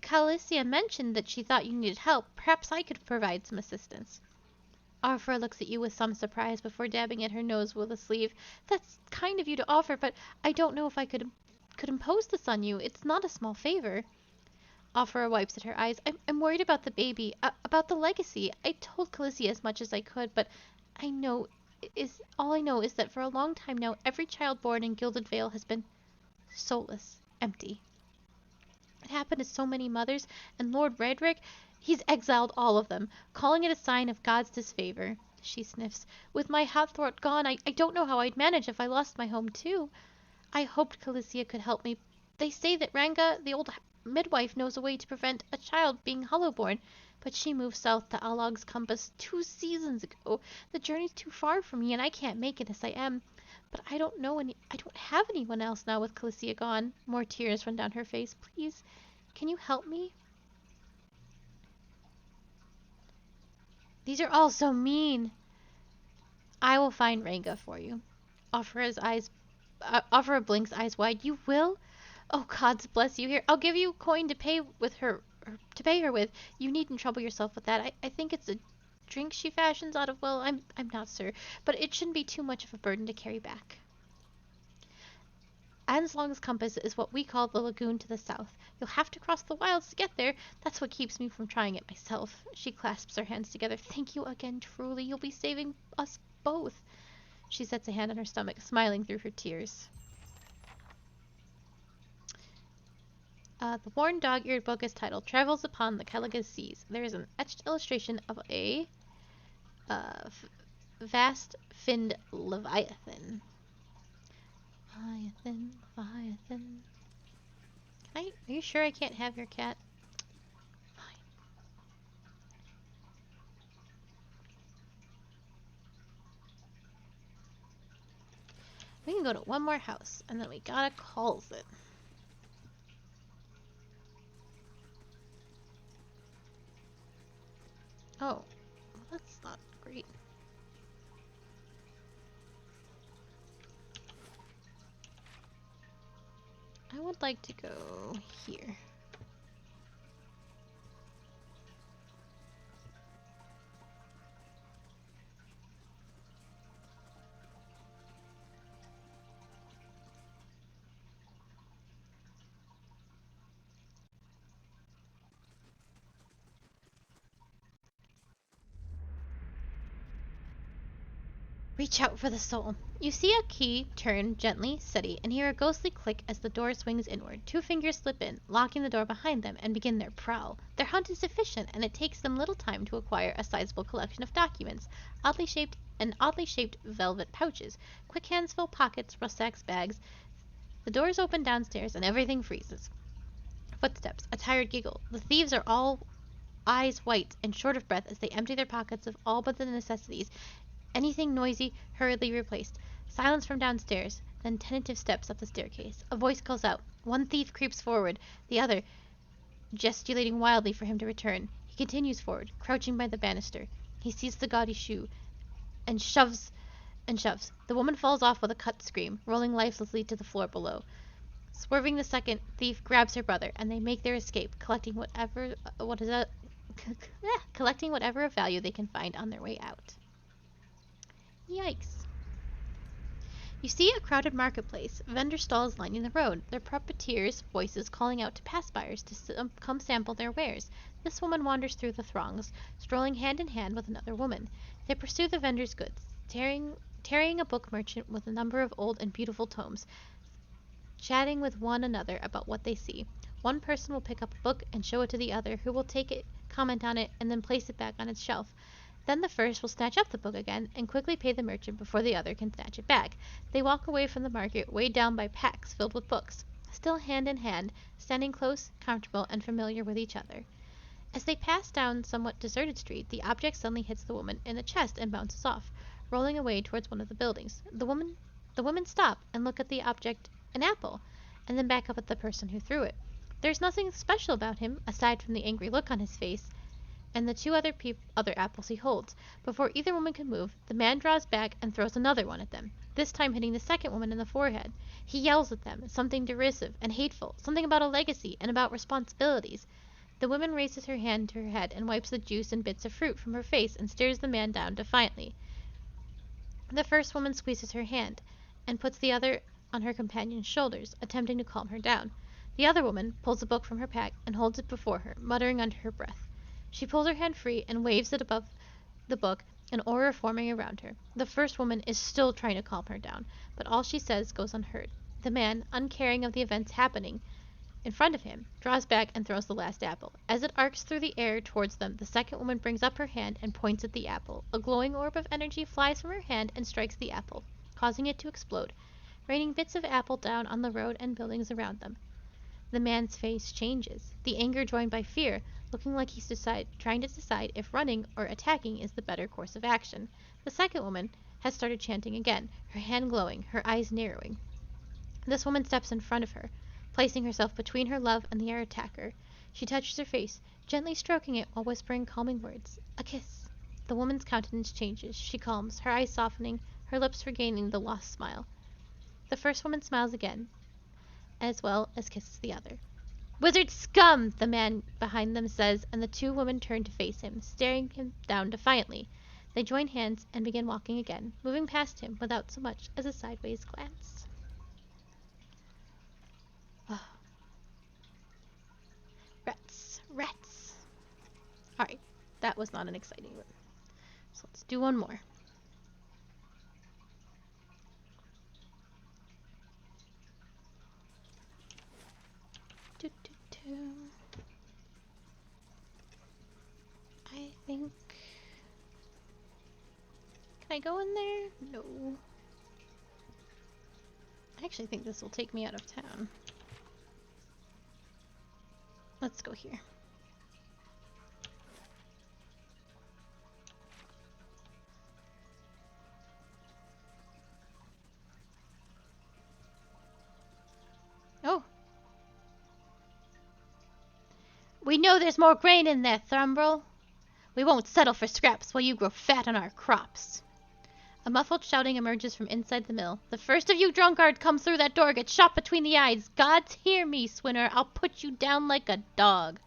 Calicia mentioned that she thought you needed help. Perhaps I could provide some assistance. Afra looks at you with some surprise before dabbing at her nose with a sleeve. That's kind of you to offer, but I don't know if I could impose this on you. It's not a small favor. Afra wipes at her eyes. I'm worried about the baby, about the legacy. I told Calicia as much as I could, but I know all I know is that for a long time now, every child born in Gilded Vale has been soulless, empty. It happened to so many mothers, and Lord Redrick, he's exiled all of them, calling it a sign of God's disfavor. She sniffs. With my Hathort gone, I don't know how I'd manage if I lost my home too. I hoped Calicia could help me. They say that Ranga, the old midwife, knows a way to prevent a child being hollowborn, but she moved south to Alog's Compass 2 seasons ago. The journey's too far for me, and I can't make it as I am. But I don't have anyone else now with Calicia gone. More tears run down her face. Please, can you help me? These are all so mean. I will find Ranga for you. Offer blinks, eyes wide. You will? Oh, gods bless you. Here, I'll give you coin to pay with her, or to pay her with. You needn't trouble yourself with that. I think it's a drink she fashions out of. Well, I'm not sure, but it shouldn't be too much of a burden to carry back. Anslong's Compass is what we call the lagoon to the south. You'll have to cross the wilds to get there. That's what keeps me from trying it myself. She clasps her hands together. Thank you again, truly. You'll be saving us both. She sets a hand on her stomach, smiling through her tears. The worn dog-eared book is titled Travels Upon the Caligas Seas. There is an etched illustration of a vast finned leviathan. Leviathan. Are you sure I can't have your cat? Fine. We can go to one more house, and then we gotta calls it. Oh, that's not great. I would like to go here. Reach out for the soul. You see a key turn gently, steady, and hear a ghostly click as the door swings inward. 2 fingers slip in, locking the door behind them, and begin their prowl. Their hunt is efficient, and it takes them little time to acquire a sizable collection of documents, oddly shaped velvet pouches. Quick hands fill pockets, rucksacks, bags. The doors open downstairs, and everything freezes. Footsteps, a tired giggle. The thieves are all eyes white and short of breath as they empty their pockets of all but the necessities. Anything noisy, hurriedly replaced. Silence from downstairs, then tentative steps up the staircase. A voice calls out. One thief creeps forward, the other gesticulating wildly for him to return. He continues forward, crouching by the banister. He sees the gaudy shoe, and shoves and shoves. The woman falls off with a cut scream, rolling lifelessly to the floor below. Swerving, the second thief grabs her brother, and they make their escape, collecting whatever of value they can find on their way out. Yikes. You see a crowded marketplace, vendor stalls lining the road, their puppeteers' voices calling out to pass-buyers to come sample their wares. This woman wanders through the throngs, strolling hand in hand with another woman. They pursue the vendor's goods, tarrying a book merchant with a number of old and beautiful tomes, chatting with one another about what they see. One person will pick up a book and show it to the other, who will take it comment on it, and then place it back on its shelf. Then the first will snatch up the book again and quickly pay the merchant before the other can snatch it back. They walk away from the market weighed down by packs filled with books, still hand in hand, standing close, comfortable, and familiar with each other. As they pass down somewhat deserted street, the object suddenly hits the woman in the chest and bounces off, rolling away towards one of the buildings. The women stop and look at the object, an apple, and then back up at the person who threw it. There's nothing special about him, aside from the angry look on his face and the two other apples he holds. Before either woman can move, the man draws back and throws another one at them, this time hitting the second woman in the forehead. He yells at them, something derisive and hateful, something about a legacy and about responsibilities. The woman raises her hand to her head and wipes the juice and bits of fruit from her face and stares the man down defiantly. The first woman squeezes her hand and puts the other on her companion's shoulders, attempting to calm her down. The other woman pulls a book from her pack and holds it before her, muttering under her breath. She pulls her hand free and waves it above the book, an aura forming around her. The first woman is still trying to calm her down, but all she says goes unheard. The man, uncaring of the events happening in front of him, draws back and throws the last apple. As it arcs through the air towards them, the second woman brings up her hand and points at the apple. A glowing orb of energy flies from her hand and strikes the apple, causing it to explode, raining bits of apple down on the road and buildings around them. The man's face changes, the anger joined by fear, looking like he's trying to decide if running or attacking is the better course of action. The second woman has started chanting again, her hand glowing, her eyes narrowing. This woman steps in front of her, placing herself between her love and the attacker. She touches her face, gently stroking it while whispering calming words. A kiss. The woman's countenance changes. She calms, her eyes softening, her lips regaining the lost smile. The first woman smiles again, as well as kisses the other. Wizard scum, the man behind them says, and the two women turn to face him, staring him down defiantly. They join hands and begin walking again, moving past him without so much as a sideways glance. Oh. Rats. Alright, that was not an exciting one. So let's do one more. I think... Can I go in there? No. I actually think this will take me out of town. Let's go here. Oh. We know there's more grain in there, Thrumbral. We won't settle for scraps while you grow fat on our crops. A muffled shouting emerges from inside the mill. The first of you drunkard come through that door gets shot between the eyes. Gods hear me, Swinner. I'll put you down like a dog.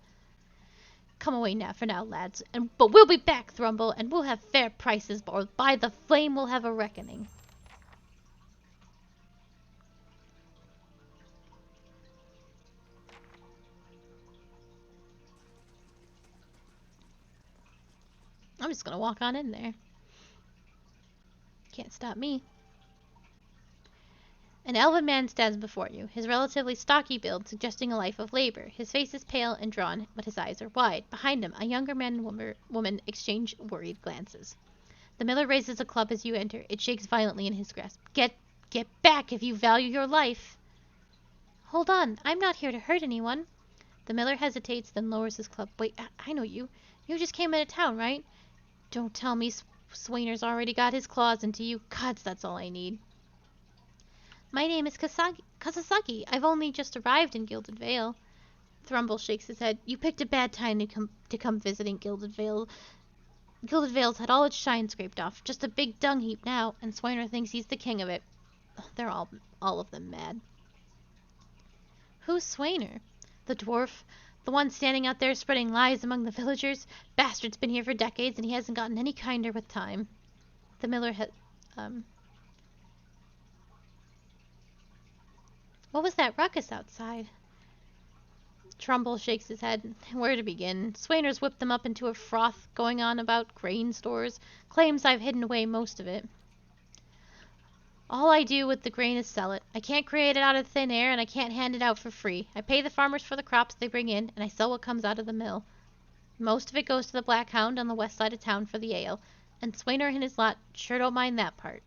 Come away now, for now, lads. But we'll be back, Thrumble, and we'll have fair prices, or by the flame we'll have a reckoning. I'm just gonna walk on in there. Can't stop me. An elven man stands before you, his relatively stocky build suggesting a life of labor. His face is pale and drawn, but his eyes are wide. Behind him, a younger man and woman exchange worried glances. The miller raises a club as you enter. It shakes violently in his grasp. Get back if you value your life. Hold on, I'm not here to hurt anyone. The miller hesitates, then lowers his club. Wait, I know you. You just came into town, right? Don't tell me Swainer's already got his claws into you. Gods, that's all I need. My name is Kasasaki. I've only just arrived in Gilded Vale. Thrumble shakes his head. You picked a bad time to come visiting Gilded Vale. Gilded Vale's had all its shine scraped off. Just a big dung heap now, and Swainer thinks he's the king of it. They're all of them mad. Who's Swainer? The dwarf? The one standing out there spreading lies among the villagers? Bastard's been here for decades, and he hasn't gotten any kinder with time. The miller What was that ruckus outside? Trumbull shakes his head. Where to begin? Swainer's whipped them up into a froth, going on about grain stores. Claims I've hidden away most of it. All I do with the grain is sell it. I can't create it out of thin air, and I can't hand it out for free. I pay the farmers for the crops they bring in, and I sell what comes out of the mill. Most of it goes to the Black Hound on the west side of town for the ale, and Swainer and his lot sure don't mind that part.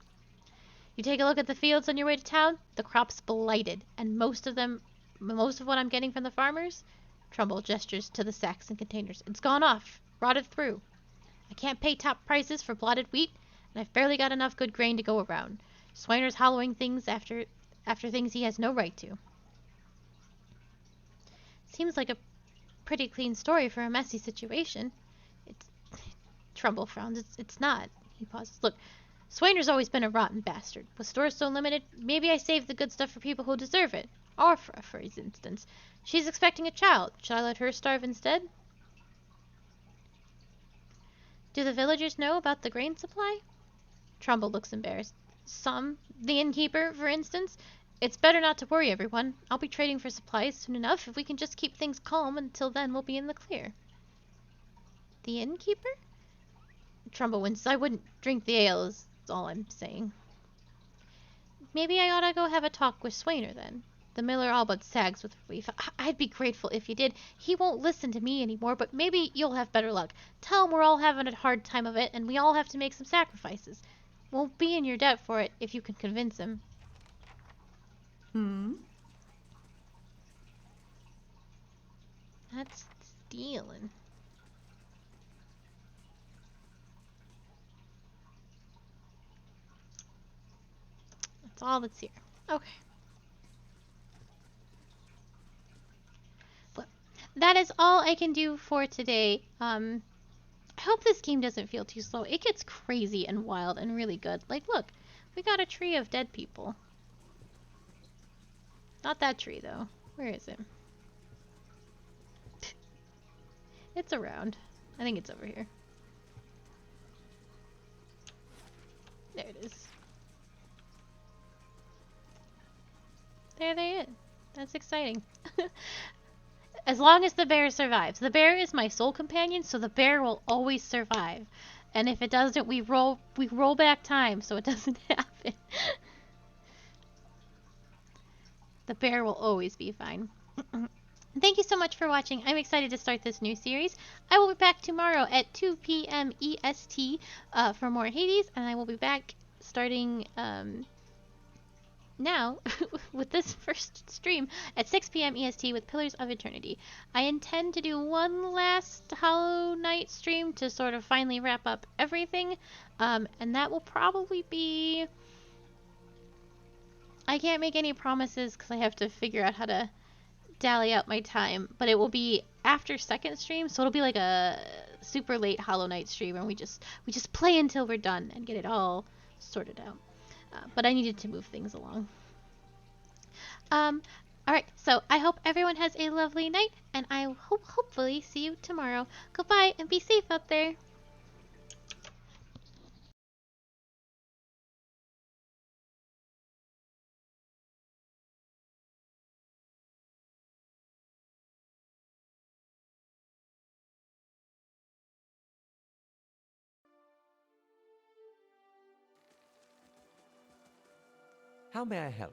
You take a look at the fields on your way to town, the crop's blighted, and most of what I'm getting from the farmers, Trumbull gestures to the sacks and containers, it's gone off, rotted through. I can't pay top prices for blotted wheat, and I've barely got enough good grain to go around. Swainer's hollowing things after things he has no right to. Seems like a pretty clean story for a messy situation. It's Trumbull frowns. It's not. He pauses. Look, Swainer's always been a rotten bastard. With stores so limited, maybe I save the good stuff for people who deserve it. Arfra, for instance. She's expecting a child. Should I let her starve instead? Do the villagers know about the grain supply? Trumbull looks embarrassed. Some. The innkeeper, for instance. It's better not to worry everyone. I'll be trading for supplies soon enough. If we can just keep things calm until then, we'll be in the clear. The innkeeper? Trumbull winces. I wouldn't drink the ale is all I'm saying. Maybe I ought to go have a talk with Swainer then. The miller all but sags with relief. I'd be grateful if you did. He won't listen to me anymore, but maybe you'll have better luck. Tell him we're all having a hard time of it, and we all have to make some sacrifices. Won't be in your debt for it if you can convince him. That's stealing. That's all that's here. Okay. But that is all I can do for today. I hope this game doesn't feel too slow. It gets crazy and wild and really good. Like, look, we got a tree of dead people. Not that tree, though. Where is it? It's around. I think it's over here. There it is. There they is. That's exciting. As long as the bear survives. The bear is my soul companion, so the bear will always survive. And if it doesn't, we roll back time so it doesn't happen. The bear will always be fine. Thank you so much for watching. I'm excited to start this new series. I will be back tomorrow at 2 p.m. EST for more Hades, and I will be back starting now with this first stream at 6 p.m. EST with Pillars of Eternity. I intend to do one last Hollow Knight stream to sort of finally wrap up everything, and that will probably be... I can't make any promises because I have to figure out how to dally out my time, but it will be after second stream, so it'll be like a super late Hollow Knight stream, and we just play until we're done and get it all sorted out. But I needed to move things along. Alright, so I hope everyone has a lovely night, and I hopefully see you tomorrow. Goodbye, and be safe out there. How may I help?